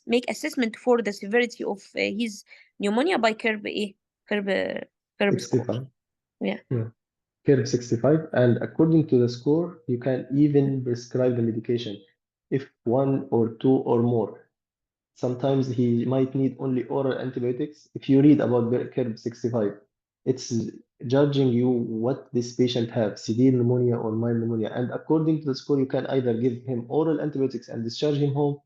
make assessment for the severity of his pneumonia by curve ايه curve score. 65. Yeah. Curve 65, and according to the score, you can even prescribe the medication if one or two or more. Sometimes he might need only oral antibiotics. If you read about curve 65, it's judging you what this patient have, severe pneumonia or mild pneumonia. And according to the score, you can either give him oral antibiotics and discharge him home,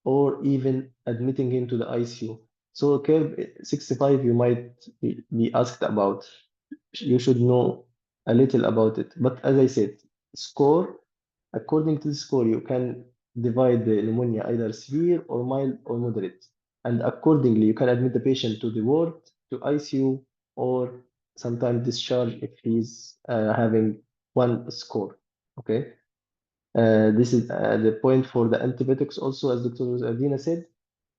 or even admitting him to the ICU. So curve 65, you might be asked about. You should know a little about it. But as I said, score, according to the score, you can divide the pneumonia either severe or mild or moderate. And accordingly, you can admit the patient to the ward, to ICU, or sometimes discharge if he's having one score. Okay. This is the point for the antibiotics also, as Dr. Adina said.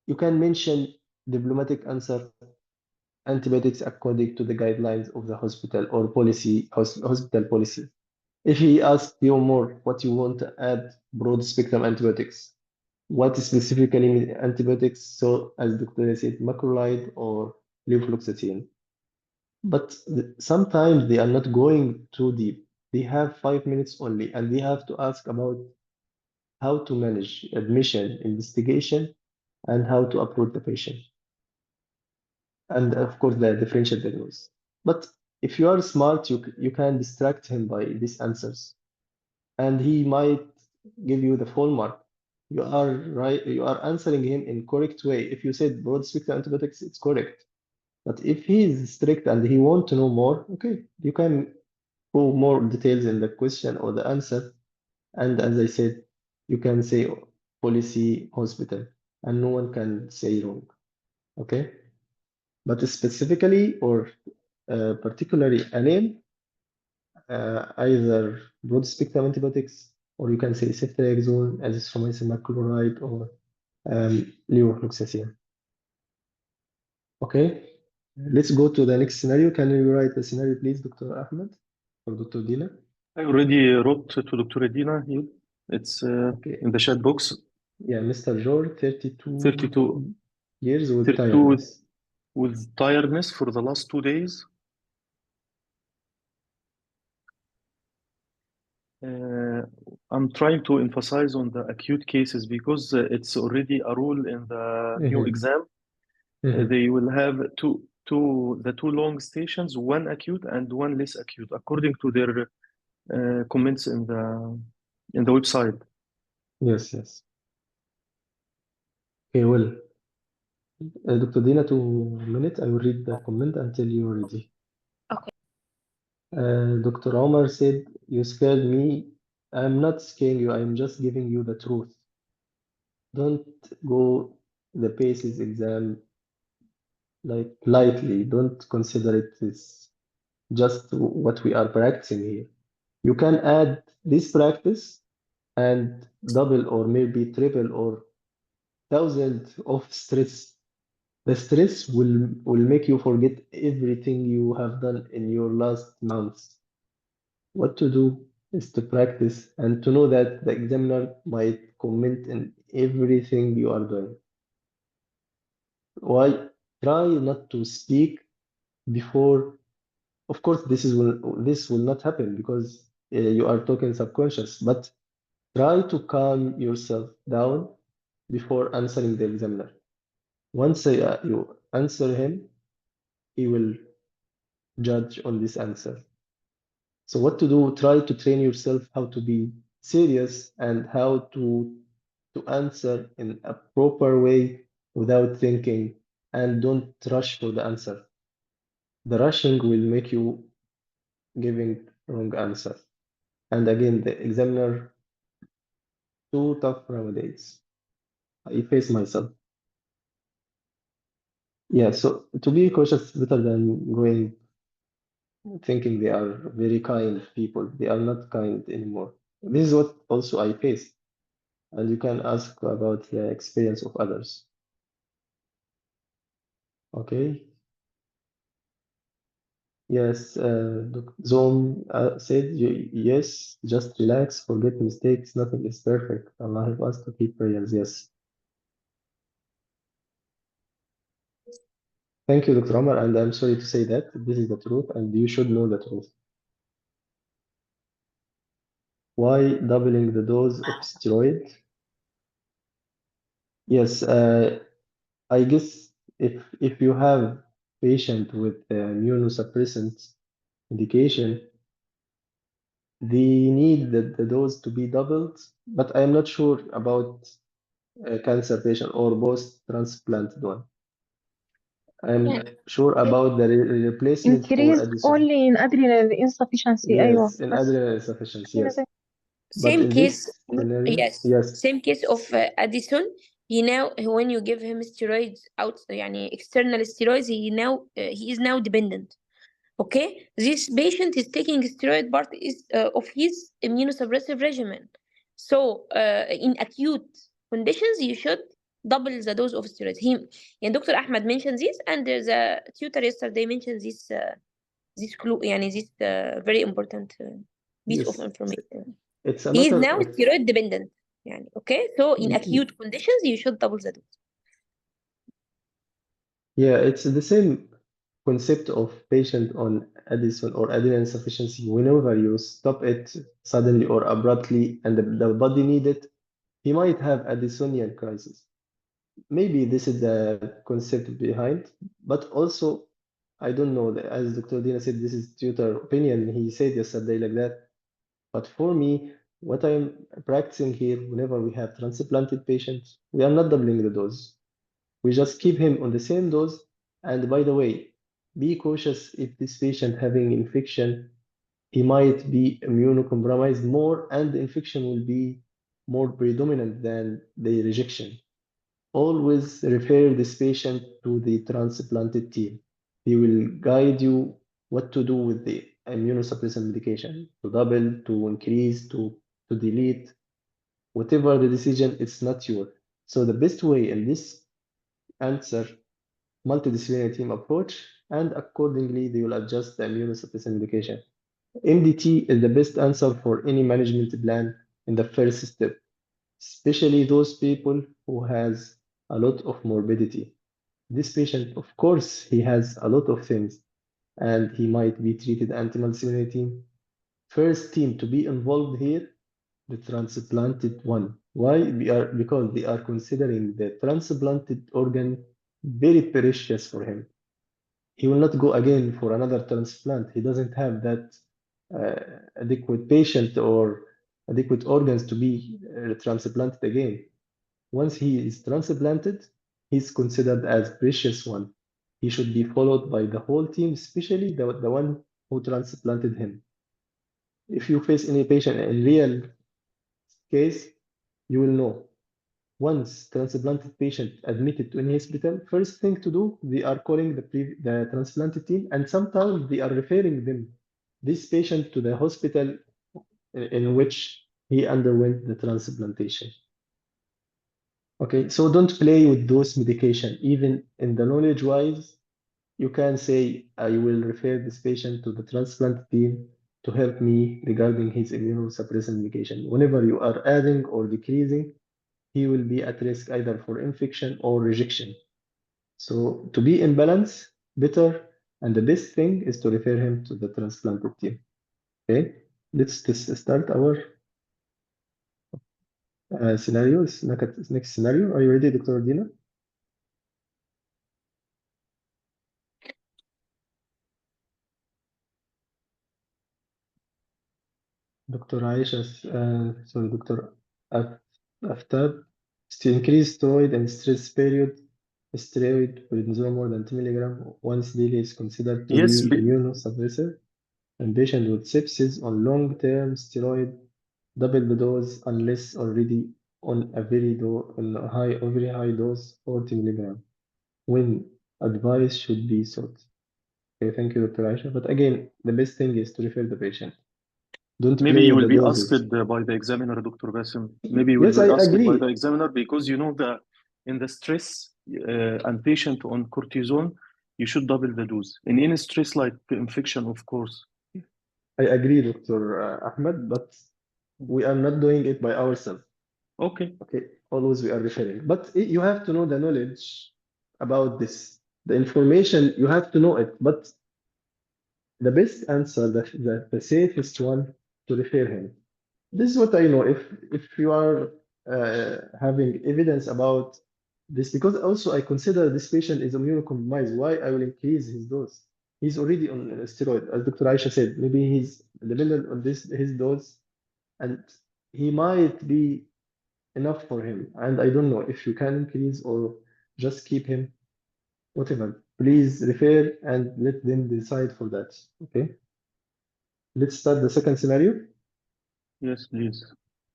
You can mention diplomatic answer antibiotics according to the guidelines of the hospital or policy, hospital policy. If he asks you more what you want to add broad spectrum antibiotics, what specifically antibiotics? So as Dr. said, macrolide or levofloxacin. But sometimes they are not going too deep. They have 5 minutes only, and they have to ask about how to manage admission, investigation, and how to approach the patient. And of course, the differential diagnosis. But if you are smart, you can distract him by these answers. and he might give you the full mark. You are right, you are answering him in correct way. If you said broad spectrum antibiotics, it's correct. But if he is strict and he want to know more, okay, you can go more details in the question or the answer. And as I said, you can say policy hospital, and no one can say wrong. Okay, but specifically or particularly a name, either broad spectrum antibiotics, or you can say ceftriaxone, azithromycin macrolide, or levofloxacin. Okay, let's go to the next scenario. Can you write the scenario, please, Dr. Ahmed or Dr. Dina? I already wrote to Dr. Dina here. It's Okay. in the chat box. Yeah, Mr. George, 32 32 years with 32 tiredness. with tiredness for the last 2 days. I'm trying to emphasize on the acute cases because it's already a rule in the new exam. They will have two long stations, one acute and one less acute, according to their comments in the website. Yes, yes. Okay, well, Dr. Dina, 2 minutes. I will read the comment until you're ready. Okay. Dr. Omar said, "You scared me. I'm not scaring you. I'm just giving you the truth. Don't go the PACES exam like lightly. Don't consider it as just what we are practicing here. You can add this practice and double or maybe triple or thousand of stress. The stress will make you forget everything you have done in your last months. What to do is to practice and to know that the examiner might comment in everything you are doing. Why? Try not to speak before. Of course, this will not happen because you are talking subconscious. But try to calm yourself down before answering the examiner. Once you answer him, he will judge on this answer. So what to do? Try to train yourself how to be serious and how to answer in a proper way without thinking, and don't rush for the answer. The rushing will make you giving wrong answer. And again, the examiner, too tough nowadays. I face myself. Yeah, so to be cautious is better than going thinking they are very kind people. They are not kind anymore. This is what also I face. And you can ask about the experience of others. Okay. Yes, Zoom said, yes, just relax, forget mistakes, nothing is perfect. Allah help us to keep prayers. Yes. Thank you, Dr. Omar, and I'm sorry to say that this is the truth, and you should know the truth. Why doubling the dose of steroid? Yes, I guess if you have patient with immunosuppressant medication, they need the dose to be doubled, but I'm not sure about a cancer patient or post-transplant one. I'm sure about the replacement for increased Addison. only in adrenal insufficiency أيوة Yes, in بس adrenal insufficiency, yes. But Same in case, this scenario, yes, yes, same case of Addison. He now, when you give him steroids out, يعني external steroids, he is now dependent. Okay, this patient is taking steroid part of his immunosuppressive regimen. So in acute conditions, you should double the dose of steroids. And Dr. Ahmed mentioned this, and there's a tutor yesterday mentioned this clue, this very important piece of yes. information. It's a He is matter now of, steroid dependent. Okay, so in acute conditions, you should double the dose. yeah, it's the same concept of patient on Addison or adrenal insufficiency. Whenever you stop it suddenly or abruptly and the body need it, he might have Addisonian crisis. Maybe this is the concept behind, but also I don't know. As Dr. Dina said, this is tutor opinion. He said yesterday like that. But for me, what I'm practicing here, whenever we have transplanted patients, we are not doubling the dose. We just keep him on the same dose. And by the way, be cautious if this patient having infection, he might be immunocompromised more, and the infection will be more predominant than the rejection. Always refer this patient to the transplanted team. He will guide you what to do with the immunosuppressant medication, to double, to increase, to delete, whatever the decision, it's not yours. So the best way in this answer, multidisciplinary team approach, and accordingly they will adjust the immunosuppressant medication. MDT is the best answer for any management plan in the first step, especially those people who has a lot of morbidity. This patient, of course, he has a lot of things, and he might be treated anti-multidisciplinary team. First team to be involved here, the transplanted one. Why? Because they are considering the transplanted organ very precious for him. He will not go again for another transplant. He doesn't have that adequate patient or adequate organs to be transplanted again. Once he is transplanted, he's considered as precious one. He should be followed by the whole team, especially the one who transplanted him. If you face any patient in real case, you will know. Once transplanted patient admitted to any hospital, first thing to do, they are calling the transplanted team, and sometimes they are referring this patient to the hospital in which he underwent the transplantation. Okay, so don't play with those medication. Even in the knowledge wise, you can say, I will refer this patient to the transplant team to help me regarding his immunosuppressant medication. Whenever you are adding or decreasing, he will be at risk either for infection or rejection. So to be in balance, better, and the best thing is to refer him to the transplanted team. Okay, let's start our scenarios. Next scenario. Are you ready, Dr. Dina? Dr. Aisha, sorry, Dr. Aftab, to increase steroid and stress period, steroid prednisone more than 10 milligram once daily is considered to Yes, be immunosuppressive, and patient with sepsis on long-term steroid double the dose unless already on a very high dose 40 milligram when advice should be sought. Okay, thank you, Dr. Aisha. But again, the best thing is to refer the patient. Don't maybe play you with will the be doses. asked by the examiner, Dr. Basim. Maybe you will Yes, be I asked by agree. the examiner because you know that in the stress and patient on cortisone, you should double the dose. In any stress like infection, of course. I agree, Dr. Ahmed, but we are not doing it by ourselves. Okay. Okay, always we are referring. But you have to know the knowledge about this. The information, you have to know it. But the best answer, the safest one, to refer him. This is what I know. If you are having evidence about this, because also I consider this patient is immunocompromised, why I will increase his dose? He's already on a steroid, as Dr. Aisha said. Maybe he's dependent on his dose, and he might be enough for him. And I don't know if you can increase or just keep him, whatever. Please refer and let them decide for that. Okay. Let's start the second scenario. Yes, please.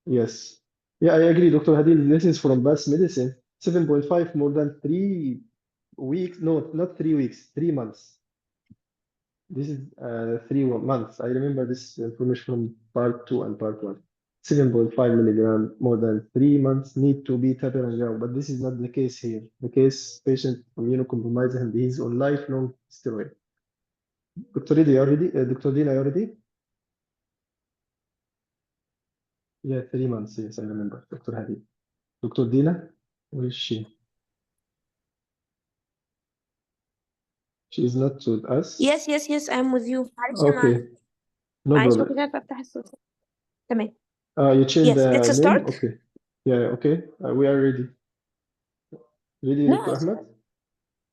Yes. Yeah, I agree, Dr. Hadil. This is from Best Medicine. 7.5 more than 3 weeks. No, not 3 weeks, 3 months. This is 3 months. I remember this information from part 2 and part 1. 7.5 milligram more than 3 months need to be tapered and ground, but this is not the case here. The case patient immunocompromised and he's on lifelong steroid. Dr. Dina, you already? Dr. Dina, you already? Yeah, 3 months. Yes, I remember. Dr. Hadid. Dr. Dina, where is she? She is not with us. yes I'm with you. معلش أنا Okay, no معلش problem. كنت عارفة أفتح الصوت. تمام. You changed Yes, the let's name? start. Okay. Yeah, okay. We are ready. Ready, No, Dr. Ahmed?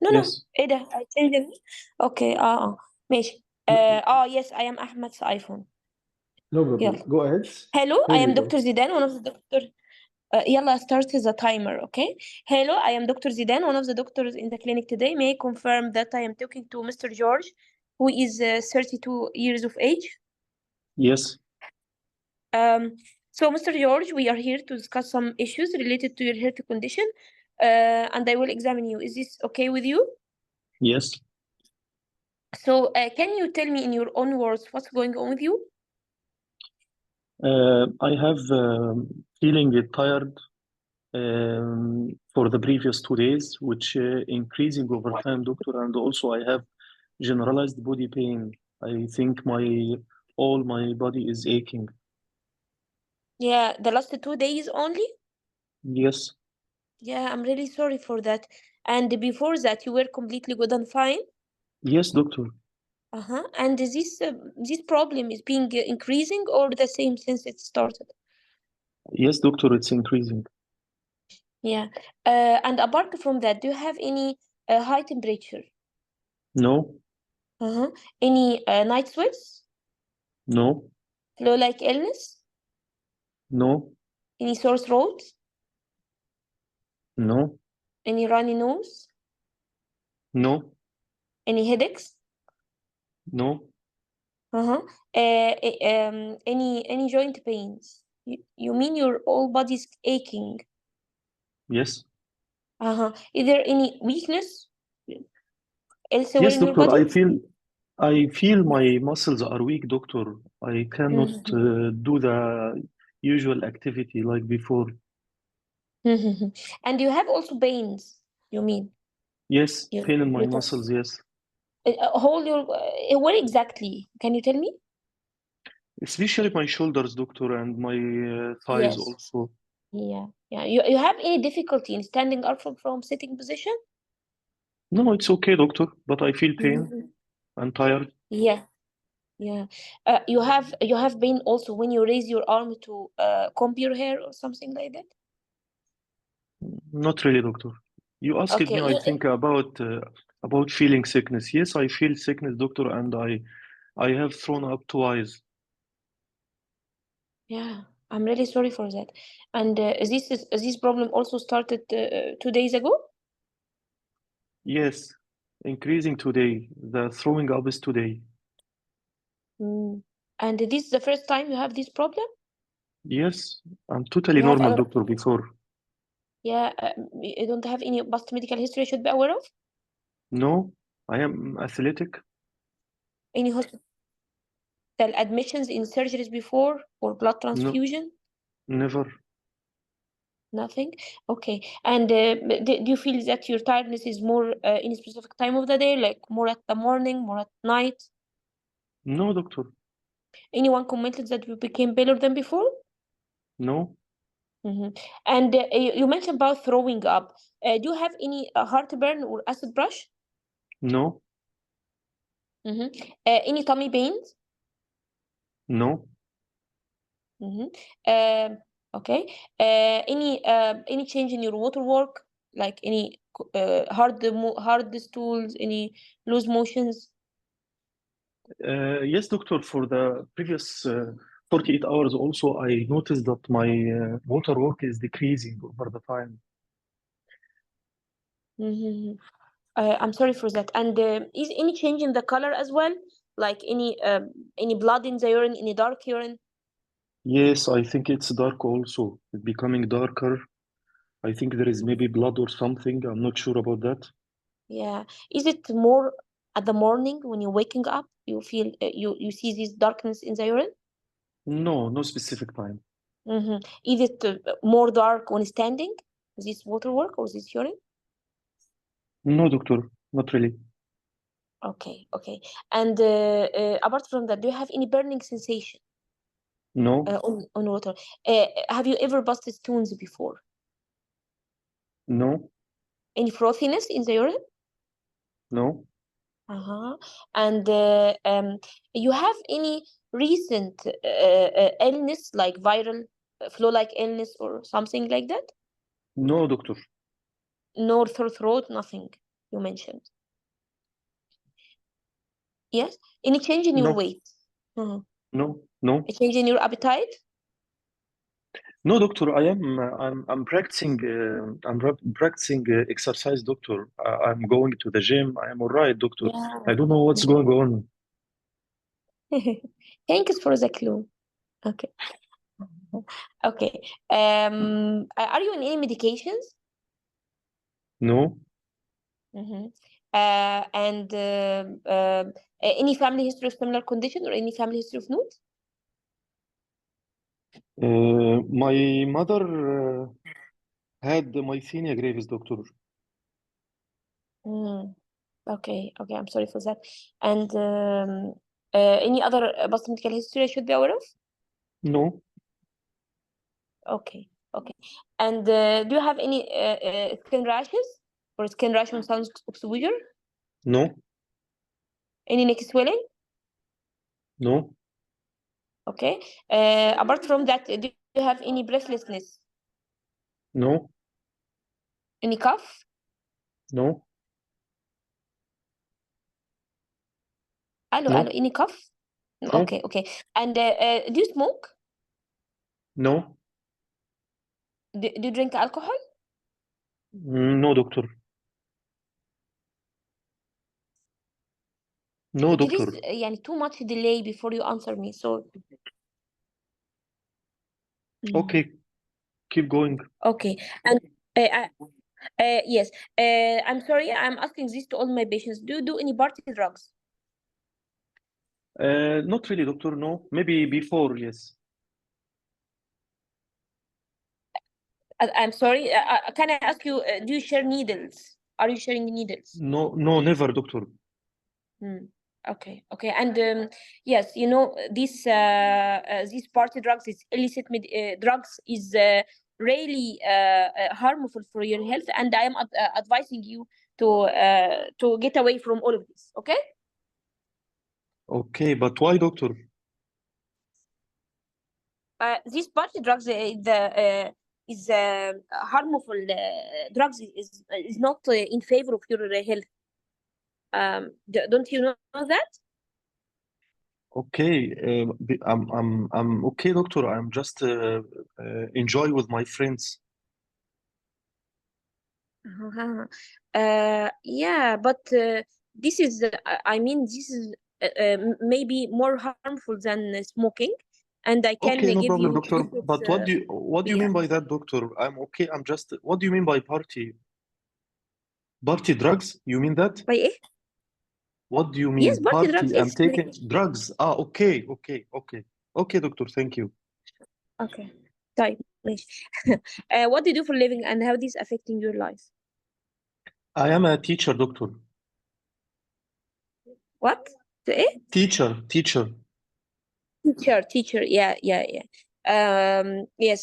no. Yes. إيه ده؟ I changed it. Okay. ماشي. Yes, I am Ahmed's iPhone. No problem. يلا. Go ahead. Hello, I Here am you go. Dr. Zidane, one of the doctors. يلا start the timer, okay? Hello, I am Dr. Zidane, one of the doctors in the clinic today. May I confirm that I am talking to Mr. George, who is 32 years of age? Yes. So, Mr. George, we are here to discuss some issues related to your health condition, and I will examine you. Is this okay with you? Yes. So, can you tell me in your own words what's going on with you? I have feeling tired for the previous 2 days, which increasing over time, doctor, and also I have generalized body pain. I think all my body is aching. Yeah, the last 2 days only? Yes. Yeah, I'm really sorry for that. And before that, you were completely good and fine? Yes, doctor. And this problem is being increasing or the same since it started? Yes, doctor, it's increasing. Yeah. And apart from that, do you have any high temperature? No, Any night sweats? no, Flu-like illness? no, Any sore throat? no, Any runny nose? no, Any headaches? no, Any joint pains? You mean your whole body's aching? yes. Is there any weakness elsewhere Yes, in your doctor, body? I feel my muscles are weak, doctor. I cannot do the usual activity like before. And you have also pains, you mean? Yes, You- pain in my you don't- muscles, yes. Hold your where exactly? Can you tell me? Especially my shoulders, doctor, and my thighs Yes. also. Yeah. You have any difficulty in standing up from sitting position? No, it's okay, doctor, but I feel pain and tired. Yeah. You have pain also when you raise your arm to comb your hair or something like that? Not really, doctor. You asked Okay. me, I think, about feeling sickness. Yes, I feel sickness, doctor, and I have thrown up twice. Yeah, I'm really sorry for that. And is this problem also started 2 days ago? Yes, increasing today. The throwing up is today. And this is the first time you have this problem? Yes, I'm totally You have normal, other, doctor, before. yeah, you don't have any past medical history I should be aware of? No, I am athletic. Any hospital admissions in surgeries before or blood transfusion? Never. Nothing? Okay. And do you feel that your tiredness is more in a specific time of the day, like more at the morning, more at night? No, doctor. Anyone commented that you became paler than before? No, And you mentioned about throwing up. Do you have any heartburn or acid brush? no, Any tummy pains? no, Okay. Any change in your water work, like any hard stools, any loose motions? Yes, doctor. For the previous 48 hours, also, I noticed that my water work is decreasing over the time. I'm sorry for that. And is any change in the color as well, like any blood in the urine, any dark urine? Yes, I think it's dark also. It's becoming darker. I think there is maybe blood or something. I'm not sure about that. Yeah. Is it more at the morning when you're waking up? You feel you see this darkness in the urine? No, no specific time. Is it more dark when standing? This water work or this urine? No, doctor, not really. Okay. And apart from that, do you have any burning sensation No, on water? Have you ever busted stones before? no, Any frothiness in the urine? no, And you have any recent illness like viral flu-like illness or something like that? no, doctor. No sore throat, nothing you mentioned. Yes? Any change in your No, weight? No. A change in your appetite? No, doctor. I'm practicing. I'm practicing exercise, doctor. I'm going to the gym. I am all right, doctor. Yeah. I don't know what's going on. Thanks for the clue. Okay. Okay. Are you on any medications? No, Mm-hmm. And any family history of similar condition or any family history of note? my mother had myasthenia gravis, doctor. Okay. Okay. I'm sorry for that. And any other past medical history I should be aware of? No, Okay. Okay. And do you have any skin rashes or skin rash on sun exposure? no, Any neck swelling? no, Okay. Apart from that, do you have any breathlessness? no, Any cough? no, Hello, no, any cough? no, Okay, okay. And do you smoke? no, Do you drink alcohol? no, doctor. No, There is doctor. يعني too much delay before you answer me, so Okay, keep going. okay. And yes, I'm sorry, I'm asking this to all my patients. Do you do any party drugs? Not really, doctor. No, maybe before, yes. I'm sorry. Can I ask you? Do you share needles? Are you sharing needles? No, no, never, doctor. Okay, okay. And yes, you know, these party drugs, these illicit drugs, is really harmful for your health, and I am advising you to get away from all of this. Okay. Okay, but why, doctor? These party drugs, is harmful. Drugs is not in favor of your health. Don't you know that? Okay, I'm okay, doctor. I'm just enjoy with my friends. Yeah, but this is, I mean, this is maybe more harmful than smoking, and I can Okay, no give problem, you doctor. benefits. But what do you Yeah. mean by that, doctor? I'm okay. I'm just. What do you mean by party drugs? You mean that? By eh? What do you Yes, mean party drugs. party? I'm Yes. taking drugs. Ah, okay, okay, okay, okay, doctor. Thank you. Okay. طيب ماشي. What do you do for a living, and how this affecting your life? I am a teacher, doctor. What? Eh? Teacher. Teacher. Yeah. Yes.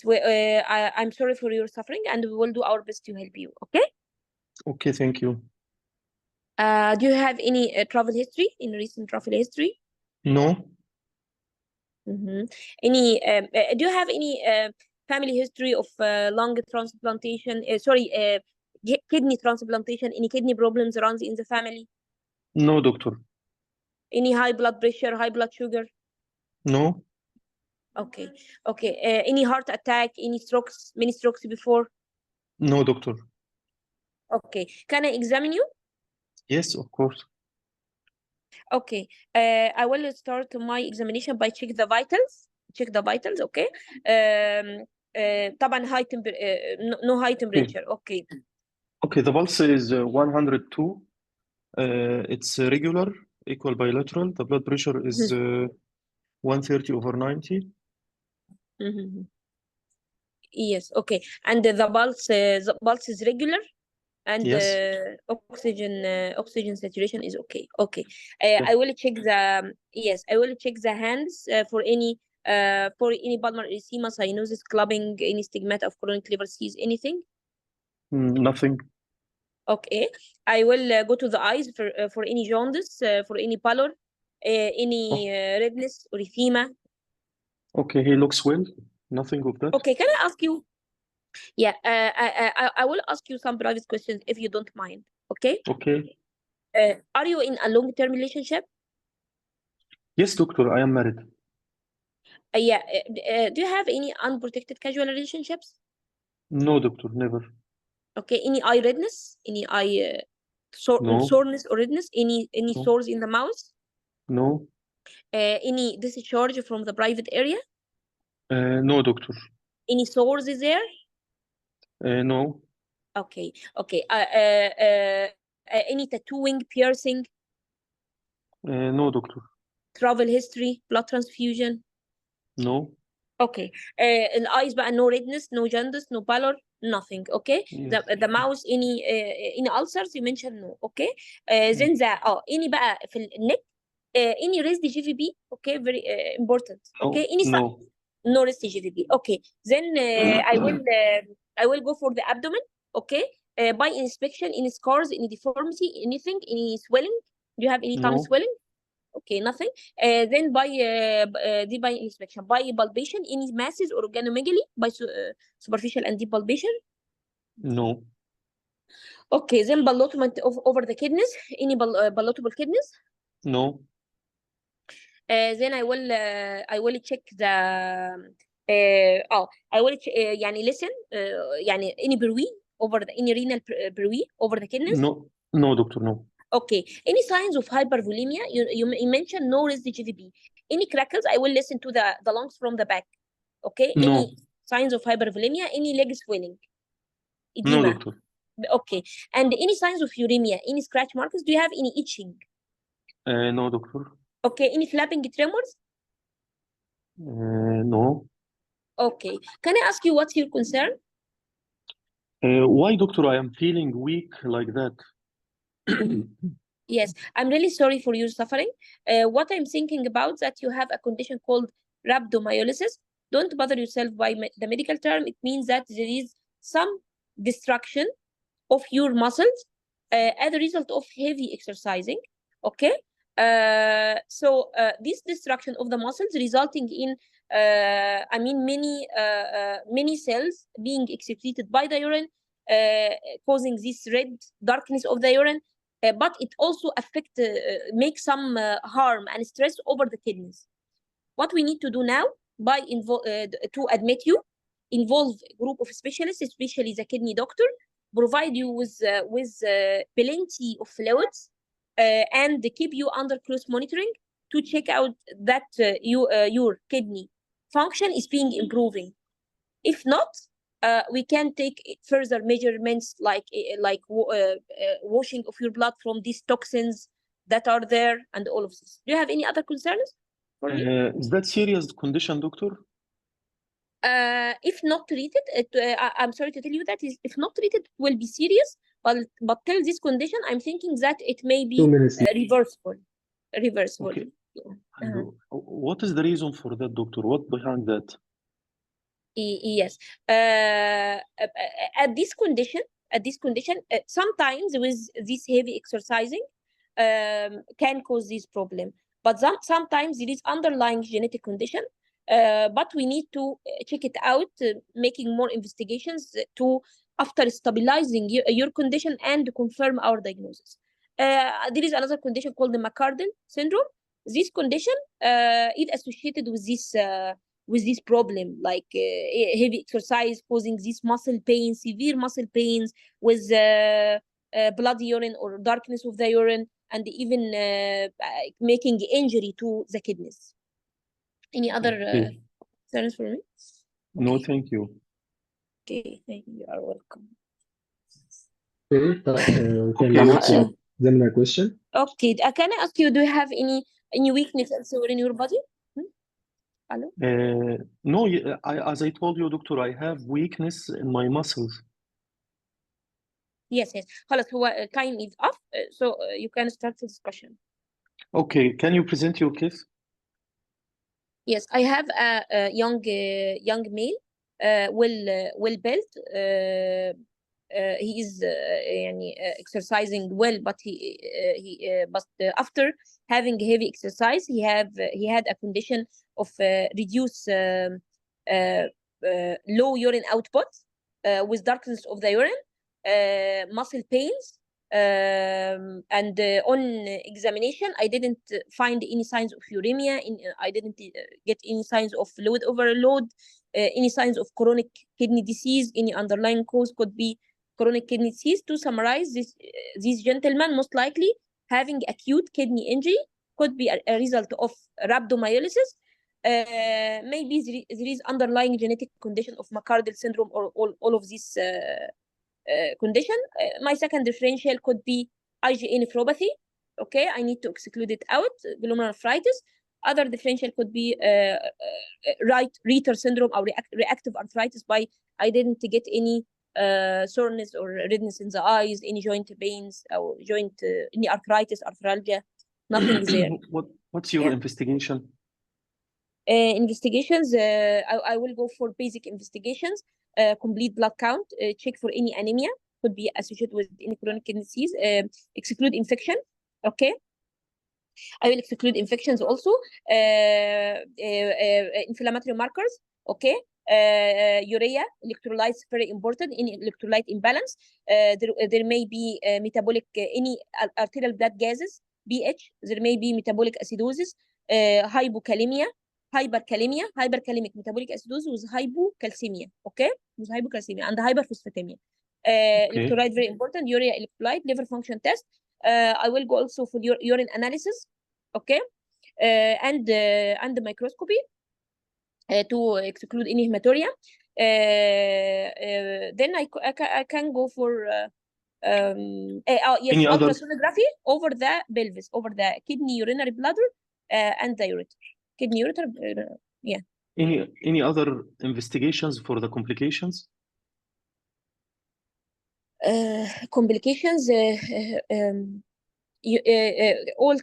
I'm sorry for your suffering, and we will do our best to help you. Okay. Okay, thank you. Do you have any travel history, in recent travel history? No, Any do you have any family history of lung transplantation, kidney transplantation, any kidney problems runs in the family? no, doctor. Any high blood pressure, high blood sugar? No, Okay. Any heart attack, any strokes, many strokes before? no, doctor. Okay. Can I examine you? Yes, of course. Okay. I will start my examination by check the vitals. Okay. طبعا high no high temperature. Okay. Okay, the pulse is 102. It's regular, equal bilateral. The blood pressure is 130/90. Yes. Okay. And the pulse is regular, and Yes. oxygen saturation is okay. Okay. I will check the hands for any pulmonary edema, cyanosis, clubbing, any stigmata of chronic liver disease, anything. Nothing. Okay. I will go to the eyes for any jaundice, for any pallor, any redness or edema. Okay, he looks well. Nothing of that. Okay. Can I ask you? Yeah. I will ask you some private questions if you don't mind. Okay. Okay. Are you in a long-term relationship? Yes, doctor, I am married. Yeah. Do you have any unprotected casual relationships? No, doctor, never. Okay. Any eye redness? Any eye No. soreness or redness? Any No. sores in the mouth? No. Any discharge from the private area? No, doctor. Any sores is there? No. Okay. Okay. Any tattooing, piercing, No, doctor. travel history, blood transfusion? No. Okay. الeyes بقى no redness, no jaundice, no pallor, nothing. Okay. Yes. The mouth any ulcers you mentioned no. Okay. Then the any بقى في النك any raised GVB. Okay. Very important. No. Okay. Any No. no raised GVB. Okay. Then I will go for the abdomen. Okay. By inspection, any scars, any deformity, anything, any swelling. Do you have any tongue No. swelling? Okay, nothing. Then by inspection, by palpation, any masses or organomegaly by superficial and deep palpation. No. Okay, then ballotment over the kidneys, any ballotable kidneys. No. Then I will check the I will يعني listen يعني any bruit over the any renal bruit over the kidneys. No. No, doctor, no. Okay. Any signs of hypervolemia? You mentioned no raised GVB. Any crackles? I will listen to the lungs from the back. Okay. No. Any signs of hypervolemia? Any leg swelling? No, Edema? doctor. Okay. And any signs of uremia? Any scratch marks? Do you have any itching? No, doctor. Okay. Any flapping tremors? No. Okay. Can I ask you what's your concern? Why, doctor, I am feeling weak like that? Yes, I'm really sorry for your suffering. What I'm thinking about that you have a condition called rhabdomyolysis. Don't bother yourself by the medical term. It means that there is some destruction of your muscles as a result of heavy exercising. Okay. So this destruction of the muscles resulting in many cells being excreted by the urine, causing this red darkness of the urine. But it also makes some harm and stress over the kidneys. What we need to do now to admit you, involve a group of specialists, especially the kidney doctor, provide you with plenty of fluids and keep you under close monitoring to check out that your kidney function is being improving. If not, we can take further measurements like washing of your blood from these toxins that are there and all of this. Do you have any other concerns for me? Is that serious condition, doctor? If not treated, I'm sorry to tell you that if not treated, it will be serious. But till this condition, I'm thinking that it may be 2 minutes. reversible. Okay. Yeah. What is the reason for that, doctor? What behind that? Yes. At this condition, sometimes with this heavy exercising can cause this problem. But sometimes it is underlying genetic condition. But we need to check it out, making more investigations after stabilizing your condition and confirm our diagnosis. There is another condition called the McCardle syndrome. This condition is associated with this problem, like heavy exercise causing this muscle pain, severe muscle pains with bloody urine or darkness of the urine, and even making injury to the kidneys. Any other concerns for me? No, Okay. thank you. Okay, thank you. You are welcome. Okay, we can move to examiner question. Okay, can I ask you, do you have any weakness elsewhere in your body? Hello? No, as I told you, doctor, I have weakness in my muscles. Yes. خلاص هو time is off, so you can start the discussion. Okay, can you present your case? Yes, I have a young male, well built. He is exercising well, but after having heavy exercise, he had a condition of reduced low urine output with darkness of the urine, muscle pains, And on examination, I didn't find any signs of uremia. I didn't get any signs of fluid overload, any signs of chronic kidney disease. Any underlying cause could be chronic kidney disease. To summarize, these gentlemen most likely having acute kidney injury, could be a result of rhabdomyolysis. Maybe there is underlying genetic condition of myocardial syndrome, or all of these condition. My second differential could be IgA nephropathy. Okay, I need to exclude it out. Glomerulonephritis. Other differential could be Reiter syndrome or reactive arthritis. By I didn't get any soreness or redness in the eyes, any joint pains, or any arthritis, arthralgia. Nothing there. What's your Yeah. investigation? Investigations, I will go for basic investigations, complete blood count, check for any anemia, could be associated with any chronic kidney disease, exclude infection. Okay, I will exclude infections also, inflammatory markers. Okay, urea, electrolytes, very important. Any electrolyte imbalance, there may be metabolic, any arterial blood gases, BH, there may be metabolic acidosis, hypokalemia, hyperkalemic metabolic acidosis with hypocalcemia. Okay, with hypocalcemia and hyperphosphatemia. Electrolyte, very important. Urea electrolyte, liver function test. I will go also for urine analysis. Okay, and the microscopy to exclude any hematuria. Then I can go for yes, Any other- ultrasonography over the pelvis, over the kidney, urinary bladder, and the ureter. Kidney, ureter, yeah. Any other investigations for the complications? Complications, all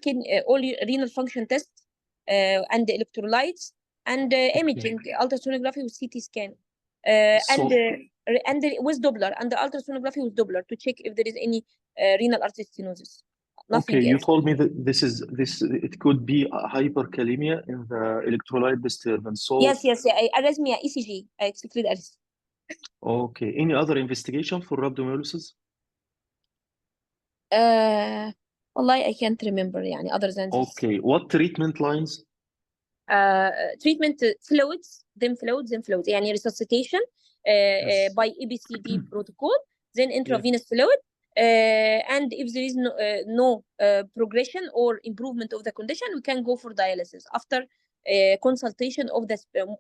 renal function tests, and the electrolytes, and imaging, ultrasonography with CT scan, and with Doppler, and the ultrasonography with Doppler to check if there is any renal artery stenosis. Nothing Okay, you else. told me that it could be a hyperkalemia in the electrolyte disturbance. So Yes, arrhythmia, ECG, I exclude arrhythmia. okay, any other investigation for rhabdomyolysis? Wallahi, I can't remember, يعني, other than this. Okay, what treatment lines? Treatment, fluids, then fluids, يعني resuscitation Yes. by EBCD protocol, then intravenous fluid, and if there is no progression or improvement of the condition, we can go for dialysis after consultation of the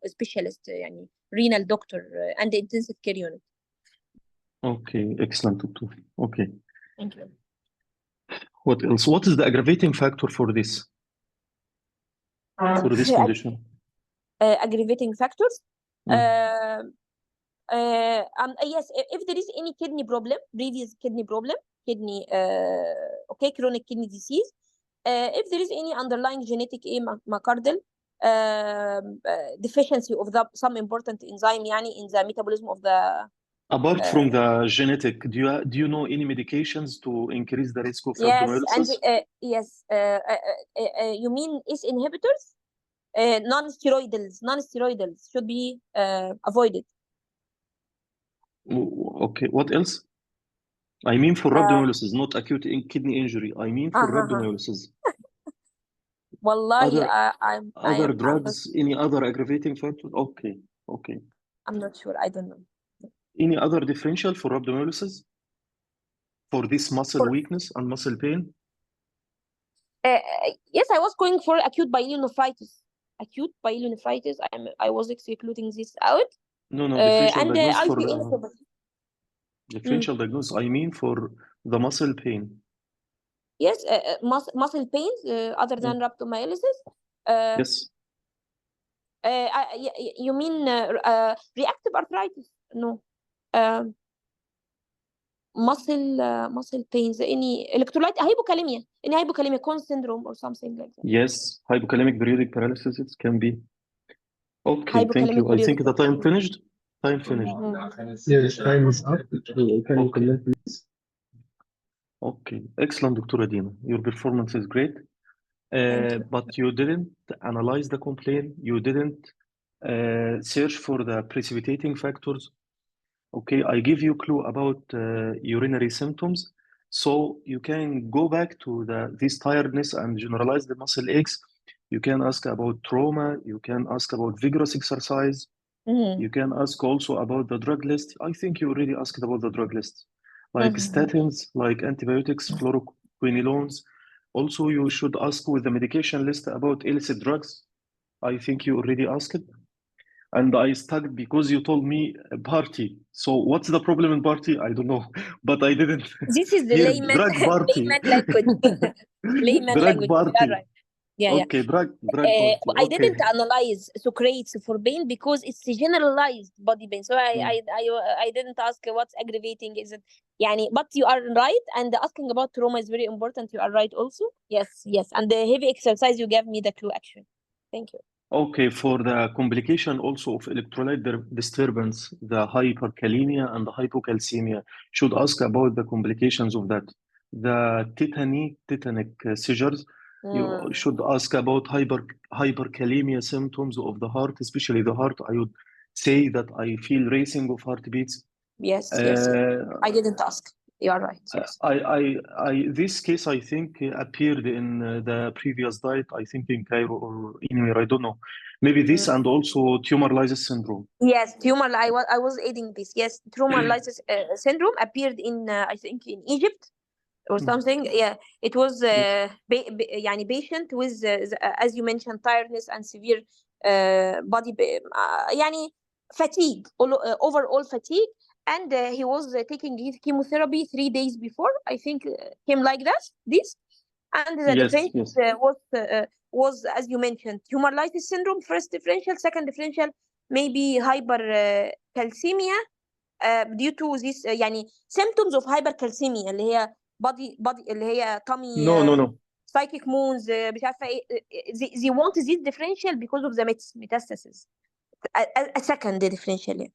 specialist, يعني renal doctor, and the intensive care unit. Okay, excellent, doctor. Okay. Thank you. What else? What is the aggravating factor for this? For this condition? Aggravating factors. Yes, if there is any kidney problem, previous kidney problem, chronic kidney disease, if there is any underlying genetic myocardial deficiency of some important enzyme, يعني, in the metabolism of the. Apart from the genetic, do you know any medications to increase the risk of rhabdomyolysis? Yes, you mean ACE inhibitors? Non-steroidals should be avoided. Okay, what else? I mean for rhabdomyolysis, not acute kidney injury. I mean for rhabdomyolysis. Wallahi, other drugs, any other aggravating factor? Okay. I'm not sure. I don't know. Any other differential for rhabdomyolysis? For this muscle weakness and muscle pain? Yes, I was going for acute pyelonephritis. Acute pyelonephritis. I was excluding this out. No, differential and diagnosis for differential diagnosis. I mean for the muscle pain. Yes, muscle pains other than rhabdomyolysis. Yes. You mean reactive arthritis? No. Muscle pains, any electrolyte, hypokalemia, any hypokalemic Cone syndrome or something like that. Yes, hypokalemic periodic paralysis, it can be. Okay, thank you. I think the time finished. Yes, time is up. Can you comment, please? Okay, excellent, Dr. Adina. Your performance is great. But you didn't analyze the complaint. You didn't search for the precipitating factors. Okay, I give you a clue about urinary symptoms. So you can go back to this tiredness and generalize the muscle aches. You can ask about trauma. You can ask about vigorous exercise. Mhm. You can ask also about the drug list. I think you already asked about the drug list, like Mhm. statins, like antibiotics, fluoroquinolones. Also, you should ask with the medication list about illicit drugs. I think you already asked it. And I stuck because you told me a party. So what's the problem in party? I don't know, but I didn't This is the hear layman drug party. layman language. Layman Drug language. You are party. right. Yeah. Okay, drug party. I Okay. didn't analyze Socrates for pain because it's a generalized body pain. So I didn't ask what's aggravating. Is it يعني, but you are right. And asking about trauma is very important. You are right also. Yes, yes. And the heavy exercise, you gave me the clue actually. Thank you. Okay, for the complication also of electrolyte disturbance, the hyperkalemia and the hypocalcemia, should ask about the complications of that. The tetanic seizures, you should ask about hyperkalemia symptoms of the heart, especially the heart. I would say that I feel racing of heartbeats. Yes, yes. I didn't ask. You are right. Yes. This case, I think, appeared in the previous diet, I think in Cairo or anywhere, I don't know. Maybe this and also tumor lysis syndrome. Yes, tumor. I was aiding this. Yes, tumor lysis syndrome appeared in I think in Egypt or something. Yeah, it was يعني patient with as you mentioned tiredness and severe body يعني fatigue, overall fatigue, and he was taking his chemotherapy 3 days before. I think came like this, and the differential was as you mentioned tumor lysis syndrome. First differential, second differential maybe hypercalcemia due to this يعني symptoms of hypercalcemia اللي هي body اللي هي tummy No. psychic moons مش عارفه ايه they want this differential because of the metastasis. A second differential يعني.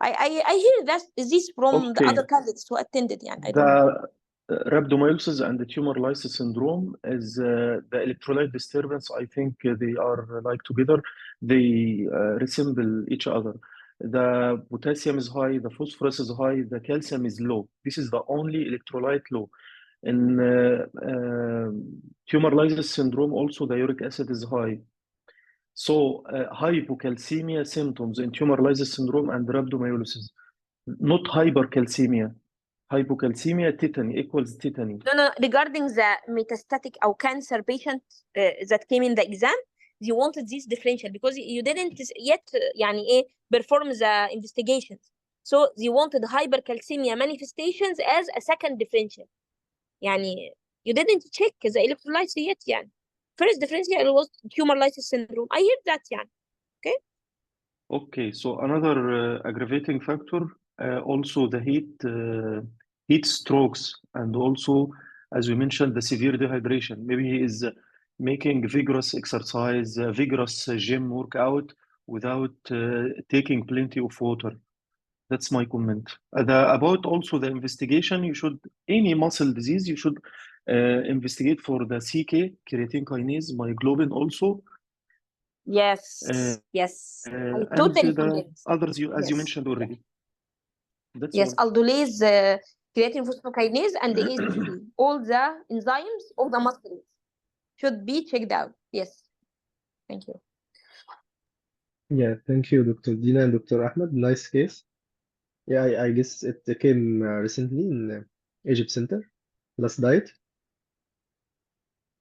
I hear that this from the other candidates who attended يعني. I don't know. Rhabdomyolysis and the tumor lysis syndrome is the electrolyte disturbance. I think they are like together. They resemble each other. The potassium is high, the phosphorus is high, the calcium is low. This is the only electrolyte low. In tumor lysis syndrome, also the uric acid is high. So hypocalcemia symptoms in tumor lysis syndrome and rhabdomyolysis, not hypercalcemia. Hypocalcemia tetany equals tetany. No. Regarding the metastatic or cancer patient that came in the exam, they wanted this differential because you didn't yet يعني ايه perform the investigations. So they wanted hypercalcemia manifestations as a second differential. يعني you didn't check the electrolytes yet يعني. First differential was tumor lysis syndrome. I heard that يعني. Okay, so another aggravating factor, also the heat strokes, and also, as we mentioned, the severe dehydration. Maybe he is making vigorous exercise, vigorous gym workout without taking plenty of water. That's my comment. About also the investigation, you should, any muscle disease, you should investigate for the CK, creatine kinase, myoglobin also. Yes, yes. I totally forget. Others, as you mentioned already. That's yes, all. aldolase, creatine phosphokinase, and the ACC. All the enzymes of the muscles should be checked out. Yes. Thank you. Yeah, thank you, Dr. Dina and Dr. Ahmed. Nice case. Yeah, I guess it came recently in Egypt Center, last diet.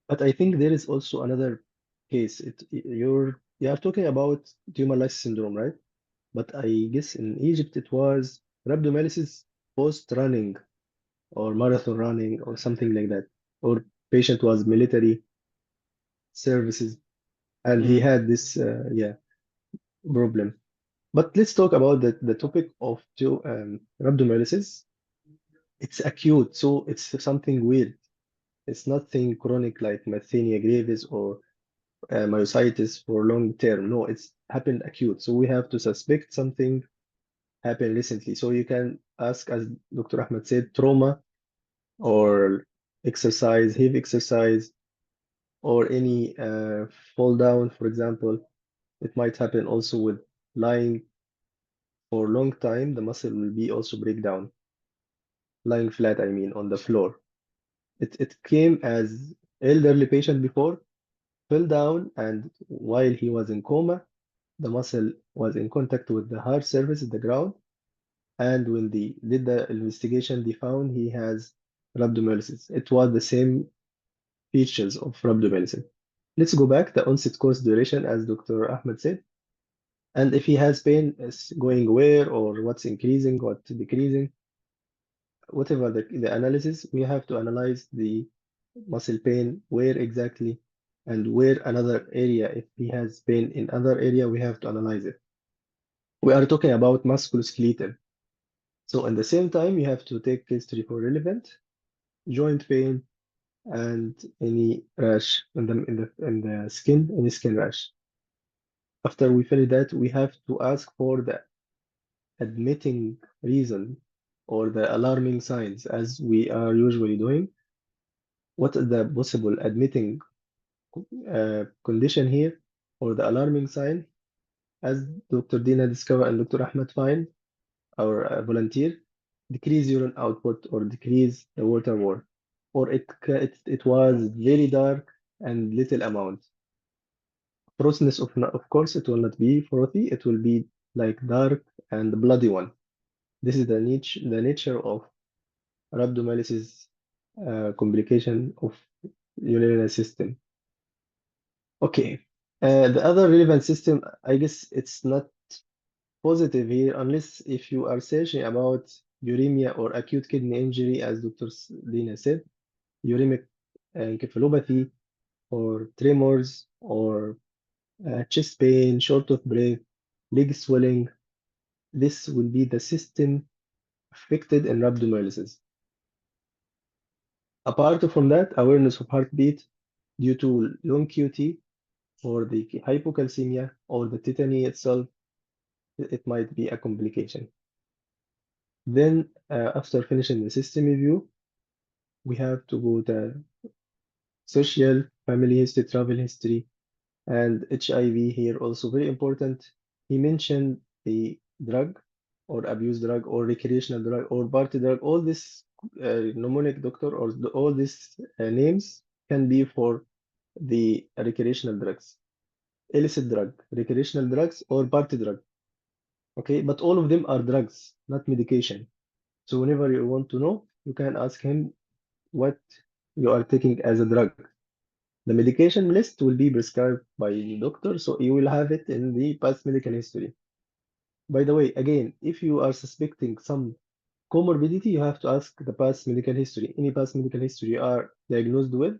But I think there is also another case. You are talking about tumor lysis syndrome, right? But I guess in Egypt it was rhabdomyolysis post running or marathon running or something like that. Or patient was military services and he had this problem. But let's talk about the topic of rhabdomyolysis. It's acute, so it's something weird. It's nothing chronic like myasthenia gravis or myositis for long term. No, it's happened acute. So we have to suspect something happened recently. So you can ask, as Dr. Ahmed said, trauma or exercise, heavy exercise, or any fall down, for example. It might happen also with lying for a long time. The muscle will be also break down. lying flat, I mean, on the floor. It came as elderly patient before, fell down, and while he was in coma, the muscle was in contact with the hard surface of the ground. And when they did the investigation, they found he has rhabdomyolysis. It was the same features of rhabdomyolysis. Let's go back the onset course duration, as Dr. Ahmed said. And if he has pain, is going where or what's increasing, what's decreasing, whatever the analysis, we have to analyze the muscle pain, where exactly, and where another area. If he has pain in other area, we have to analyze it. We are talking about musculoskeletal. So at the same time, you have to take history for relevant joint pain and any rash in the skin, any skin rash. After we finish that, we have to ask for the admitting reason or the alarming signs, as we are usually doing. What is the possible admitting condition here or the alarming sign? As Dr. Dina discovered and Dr. Ahmed find, our volunteer, decrease urine output or decrease the water work, or it was very dark and little amount. Frothiness, of course, it will not be frothy, it will be like dark and bloody one. This is the nature of rhabdomyolysis complication of urinary system. Okay, the other relevant system, I guess it's not positive here unless if you are searching about uremia or acute kidney injury, as Dr. Dina said, uremic encephalopathy or tremors or chest pain, short of breath, leg swelling. This will be the system affected in rhabdomyolysis. Apart from that, awareness of heartbeat due to long QT or the hypocalcemia or the tetany itself, it might be a complication. Then, after finishing the system review, we have to go the social, family history, travel history, and HIV here also very important. He mentioned the drug or abuse drug or recreational drug or party drug. All this mnemonic doctor or all these names can be for the recreational drugs, illicit drug, recreational drugs, or party drug. Okay, but all of them are drugs, not medication. So whenever you want to know, you can ask him what you are taking as a drug. The medication list will be prescribed by the doctor, so you will have it in the past medical history. By the way, again, if you are suspecting some comorbidity, you have to ask the past medical history, any past medical history you are diagnosed with,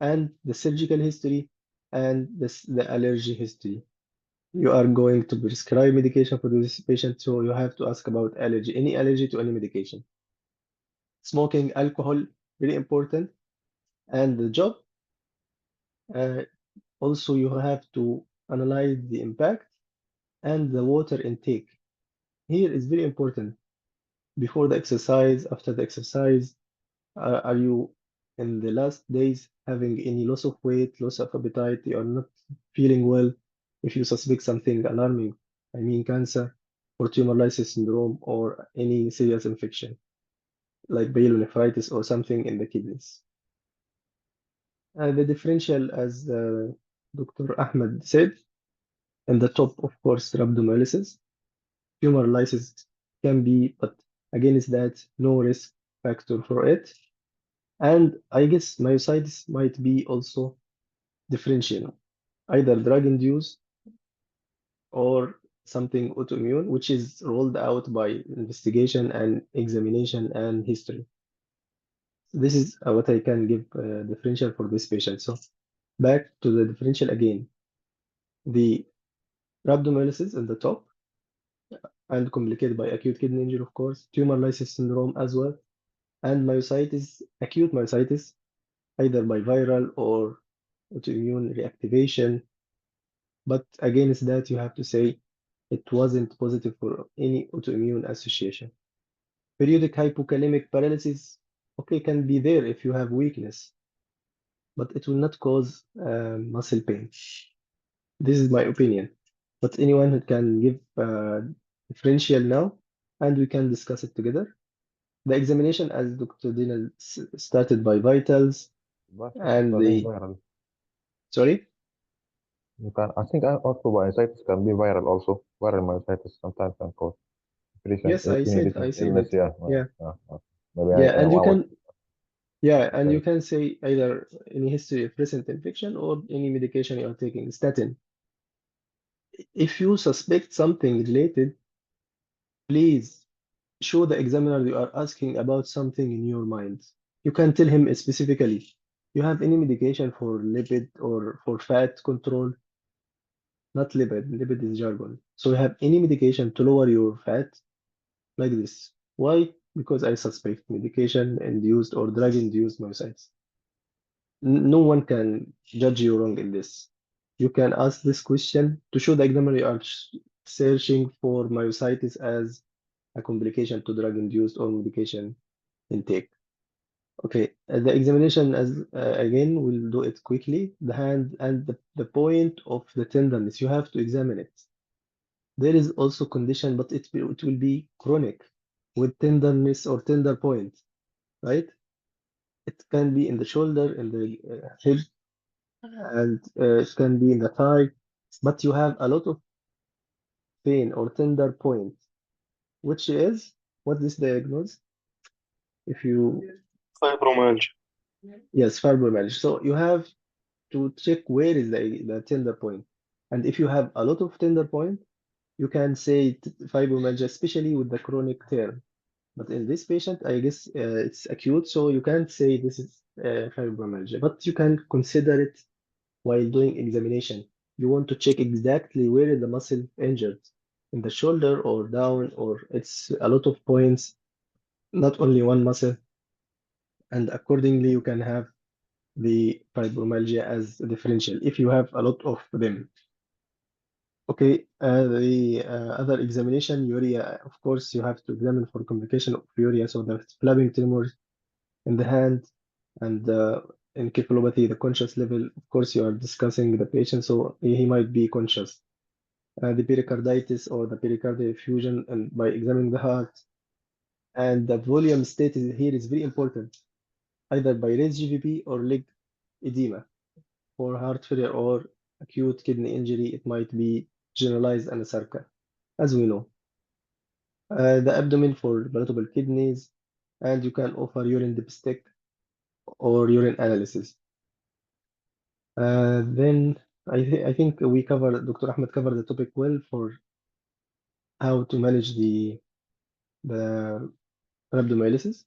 and the surgical history and the allergy history. You are going to prescribe medication for this patient, so you have to ask about allergy, any allergy to any medication. Smoking, alcohol, very important. And the job, also you have to analyze the impact and the water intake. Here is very important. Before the exercise, after the exercise, are you in the last days having any loss of weight, loss of appetite, you are not feeling well? If you suspect something alarming, I mean cancer or tumor lysis syndrome or any serious infection like pyelonephritis or something in the kidneys. The differential, as Dr. Ahmed said, in the top, of course, rhabdomyolysis. Tumor lysis can be, but against that, no risk factor for it. And I guess myositis might be also differential, either drug-induced or something autoimmune, which is rolled out by investigation and examination and history. This is what I can give differential for this patient. So back to the differential again. The rhabdomyolysis in the top and complicated by acute kidney injury, of course, tumor lysis syndrome as well, and myositis, acute myositis, either by viral or autoimmune reactivation. But against that, you have to say it wasn't positive for any autoimmune association. Periodic hypokalemic paralysis, okay, can be there if you have weakness, but it will not cause muscle pain. This is my opinion, but anyone can give differential now, and we can discuss it together. The examination, as Dr. Dina started by vitals But and it the was viral. sorry. You can, I think also myositis can be viral also. Viral myositis sometimes can cause Yes, I any said recent it. illness. Yeah. Yeah, Maybe yeah, and you I was can yeah, and okay. you can say either any history of recent infection or any medication you are taking, statin. If you suspect something related, please show the examiner you are asking about something in your mind. You can tell him specifically, you have any medication for lipid or for fat control? Not lipid, lipid is jargon. So you have any medication to lower your fat like this. Why? Because I suspect medication-induced or drug-induced myositis. No one can judge you wrong in this. You can ask this question to show the examiner you are searching for myositis as a complication to drug-induced or medication intake. Okay, the examination as again, we'll do it quickly. The hand and the point of the tenderness, you have to examine it. There is also condition, but it will be chronic with tenderness or tender point, right? It can be in the shoulder, in the hip, and it can be in the thigh, but you have a lot of pain or tender point, which is what this diagnose? If you Fibromyalgia. yes, fibromyalgia. So you have to check where is the tender point, and if you have a lot of tender point, you can say fibromyalgia, especially with the chronic term. But in this patient, I guess it's acute, so you can't say this is fibromyalgia, but you can consider it while doing examination. You want to check exactly where is the muscle injured, in the shoulder or down, or it's a lot of points, not only one muscle, and accordingly you can have the fibromyalgia as a differential if you have a lot of them. Okay, the other examination, urea, of course, you have to examine for complication of urea, so the flapping tremors in the hand and encephalopathy, the conscious level. Of course, you are discussing the patient, so he might be conscious. The pericarditis or the pericardial effusion, and by examining the heart. And the volume state here is very important, either by raised GVP or leg edema. For heart failure or acute kidney injury, it might be generalized anasarca, as we know. The abdomen for palatable kidneys, and you can offer urine dipstick or urine analysis. Then I think Dr. Ahmed covered the topic well for how to manage the rhabdomyolysis.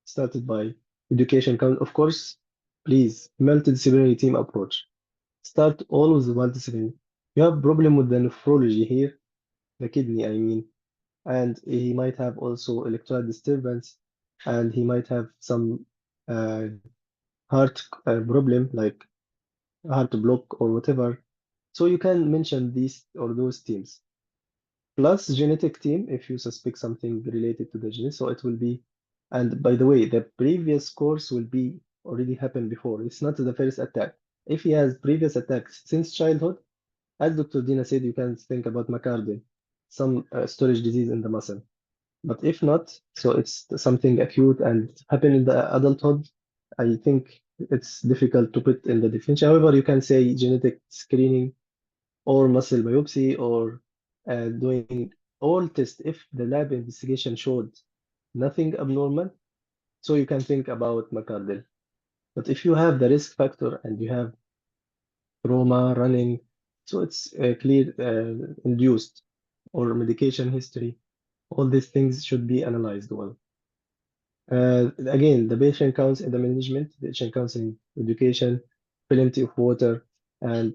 Started by education. Of course, please, multidisciplinary team approach. Start always with multidisciplinary. You have problem with the nephrology here, the kidney, I mean, and he might have also electrolyte disturbance, and he might have some uh, heart problem like heart block or whatever. So you can mention these or those teams. Plus genetic team if you suspect something related to the gene. So it will be, and by the way, the previous course will be already happened before. It's not the first attack. If he has previous attacks since childhood, as Dr. Dina said, you can think about McCarden, some storage disease in the muscle. But if not, so it's something acute and happen in the adulthood, I think it's difficult to put in the definition. However, you can say genetic screening or muscle biopsy or doing all tests if the lab investigation showed nothing abnormal. So you can think about McCardle. But if you have the risk factor and you have trauma running, so it's clear induced or medication history, all these things should be analyzed well. Again, the patient counts in the management, patient counts in education, plenty of water, and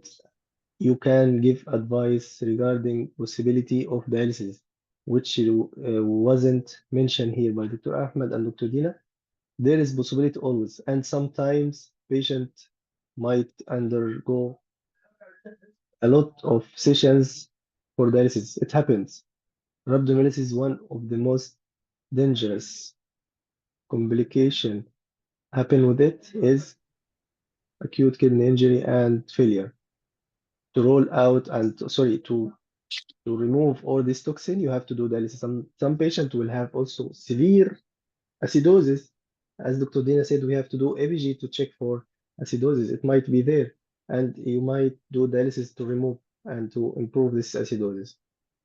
you can give advice regarding possibility of dialysis, which wasn't mentioned here by Dr. Ahmed and Dr. Dina. There is possibility always, and sometimes patient might undergo a lot of sessions for dialysis. It happens. Rhabdomyolysis is one of the most dangerous complication happen with it is acute kidney injury and failure. To roll out and sorry to remove all this toxin, you have to do dialysis. Some patient will have also severe Acidosis, as Dr. Dina said, we have to do ABG to check for acidosis. It might be there, and you might do dialysis to remove and to improve this acidosis.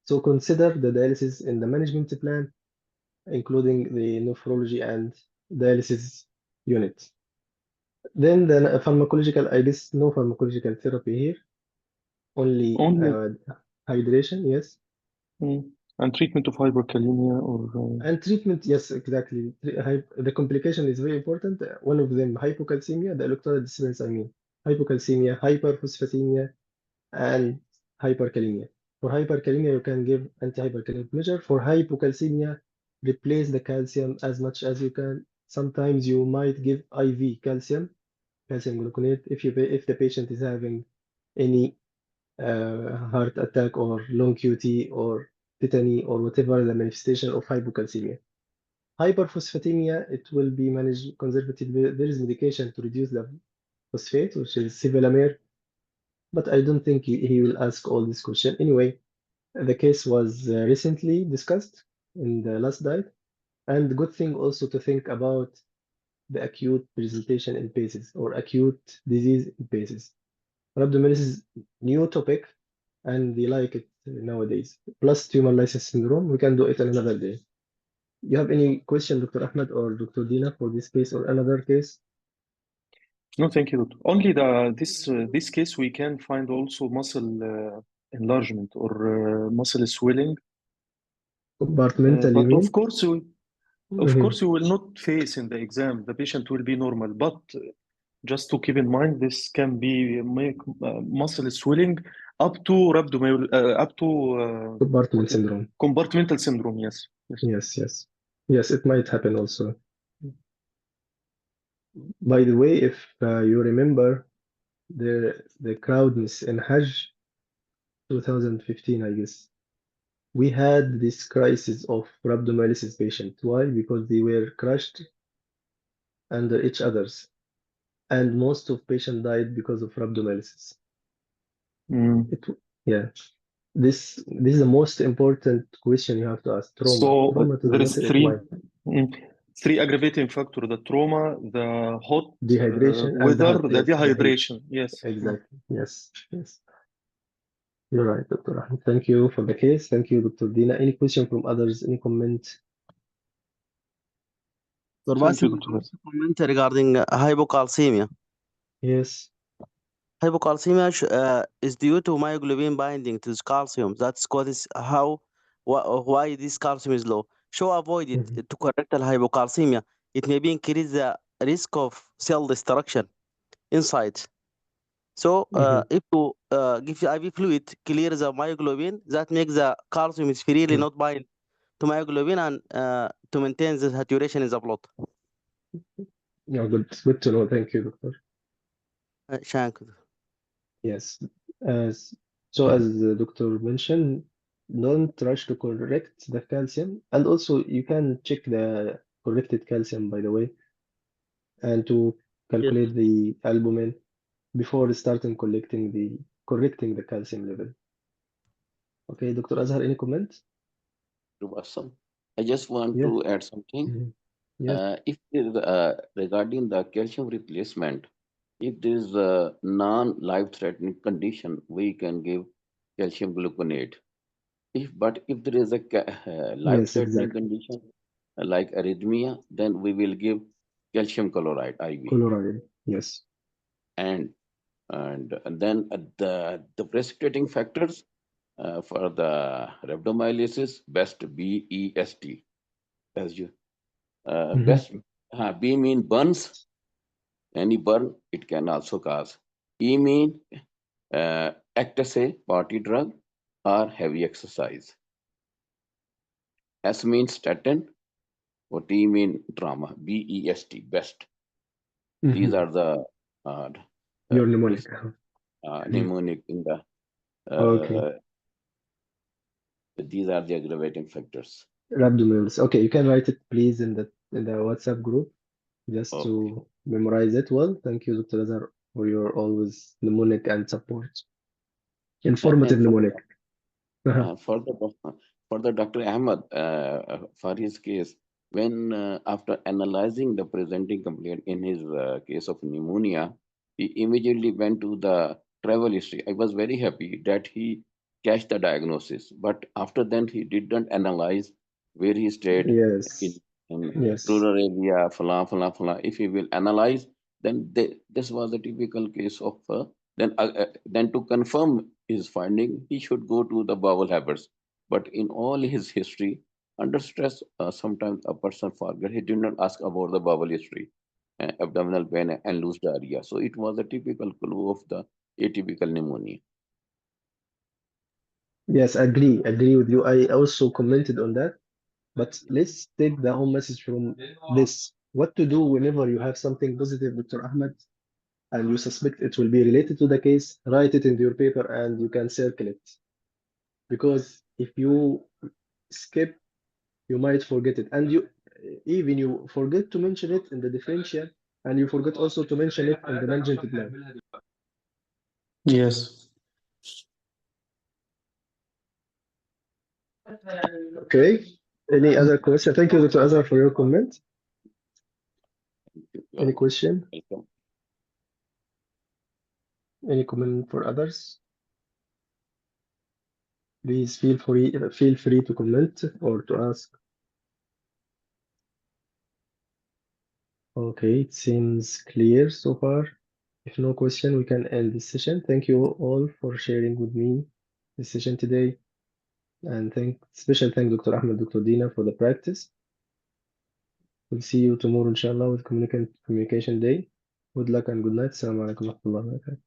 So consider the dialysis in the management plan, including the nephrology and dialysis unit. Then the pharmacological, I guess no pharmacological therapy here, only hydration, yes. And treatment of hyperkalemia or And treatment, yes, exactly. The complication is very important. One of them, hypocalcemia, the electrolyte disbalance, I mean, hypocalcemia, hyperphosphatemia, and hyperkalemia. For hyperkalemia, you can give anti-hyperkalemic measure. For hypocalcemia, replace the calcium as much as you can. Sometimes you might give IV calcium gluconate if the patient is having any heart attack or long QT or tetany or whatever the manifestation of hypocalcemia. Hyperphosphatemia, it will be managed conservatively. There is medication to reduce the phosphate, which is sevelamer, but I don't think he will ask all this question. Anyway, the case was recently discussed in the last diet, and good thing also to think about the acute presentation in PACES or acute disease in PACES. Rhabdomyolysis is new topic, and they like it nowadays. Plus tumor lysis syndrome, we can do it another day. You have any question, Dr. Ahmed or Dr. Dina, for this case or another case? No, thank you, doctor. Only this case we can find also muscle enlargement or muscle swelling. Compartmental, you But mean? of course, you will not face in the exam. The patient will be normal, but just to keep in mind, this can be muscle swelling up to Compartment syndrome. Compartmental syndrome. Yes. Yes, it might happen also. By the way, if you remember the crowdness in Hajj 2015, I guess, we had this crisis of rhabdomyolysis patient. Why? Because they were crushed under each others, and most of patients died because of rhabdomyolysis. Yeah. This is the most important question you have to ask. Trauma. So Trauma to the there is muscle, three aggravating factors: the trauma, the hot dehydration, weather, and the dehydration. Yes. Exactly. Yes. You're right, Dr. Ahmed. Thank you for the case. Thank you, Dr. Dina. Any question from others? Any comment? So, Thank you, Dr. comment regarding hypocalcemia. Yes. Hypocalcemia is due to myoglobin binding to this calcium. That's why this calcium is low. So avoid it to correct the hypocalcemia. It may be increase the risk of cell destruction inside. So if you give IV fluid, clear the myoglobin, that makes the calcium is freely not bind to myoglobin and to maintain the saturation in the blood. Yeah, good to know. Thank you, Doctor. Thank you. Yes. So as the doctor mentioned, don't rush to correct the calcium, and also you can check the corrected calcium, by the way, and to calculate the albumin before starting correcting the calcium level. Okay, Dr. Azhar, any comments? Awesome. I just want to add something. If regarding the calcium replacement, if there is a non-life-threatening condition, we can give calcium gluconate. But if there is a life-threatening condition like arrhythmia, then we will give calcium chloride IV. Chloride, yes. And then the precipitating factors for the rhabdomyolysis, best BEST, as you best B mean burns. Any burn it can also cause. E mean act as a party drug or heavy exercise. S means statin. Or T mean trauma. BEST, best. These are the your mnemonic. Mnemonic in the Okay. These are the aggravating factors. Rhabdomyolysis. Okay, you can write it please in the WhatsApp group just to memorize it well. Thank you, Dr. Azhar, for your always mnemonic and support. Informative mnemonic. For the Dr. Ahmed, for his case, when after analyzing the presenting complaint in his case of pneumonia, he immediately went to the travel history. I was very happy that he catch the diagnosis, but after that he didn't analyze where he stayed in, Yes. in Yes. rural area, fala, fala, fala. If he will analyze, then this was a typical case of then to confirm his finding, he should go to the bowel habits. But in all his history, under stress, sometimes a person forget. He did not ask about the bowel history, abdominal pain, and loose diarrhea. So it was a typical clue of the atypical pneumonia. Yes, agree with you. I also commented on that. But let's take the home message from this. What to do whenever you have something positive, Dr. Ahmed, and you suspect it will be related to the case, write it in your paper and you can circle it. Because if you skip, you might forget it. And you forget to mention it in the differential, and you forget also to mention it in the management plan. Yes. Okay. Any other question? Thank you, Dr. Azhar, for your comment. Any question? Welcome. Any comment for others? Please feel free to comment or to ask. Okay, it seems clear so far. If no question, we can end this session. Thank you all for sharing with me this session today. And special thank Dr. Ahmed, Dr. Dina for the practice. We'll see you tomorrow, inshallah, with Communication Day. Good luck and good night. Assalamu alaikum wa rahmatullahi wa barakatuh.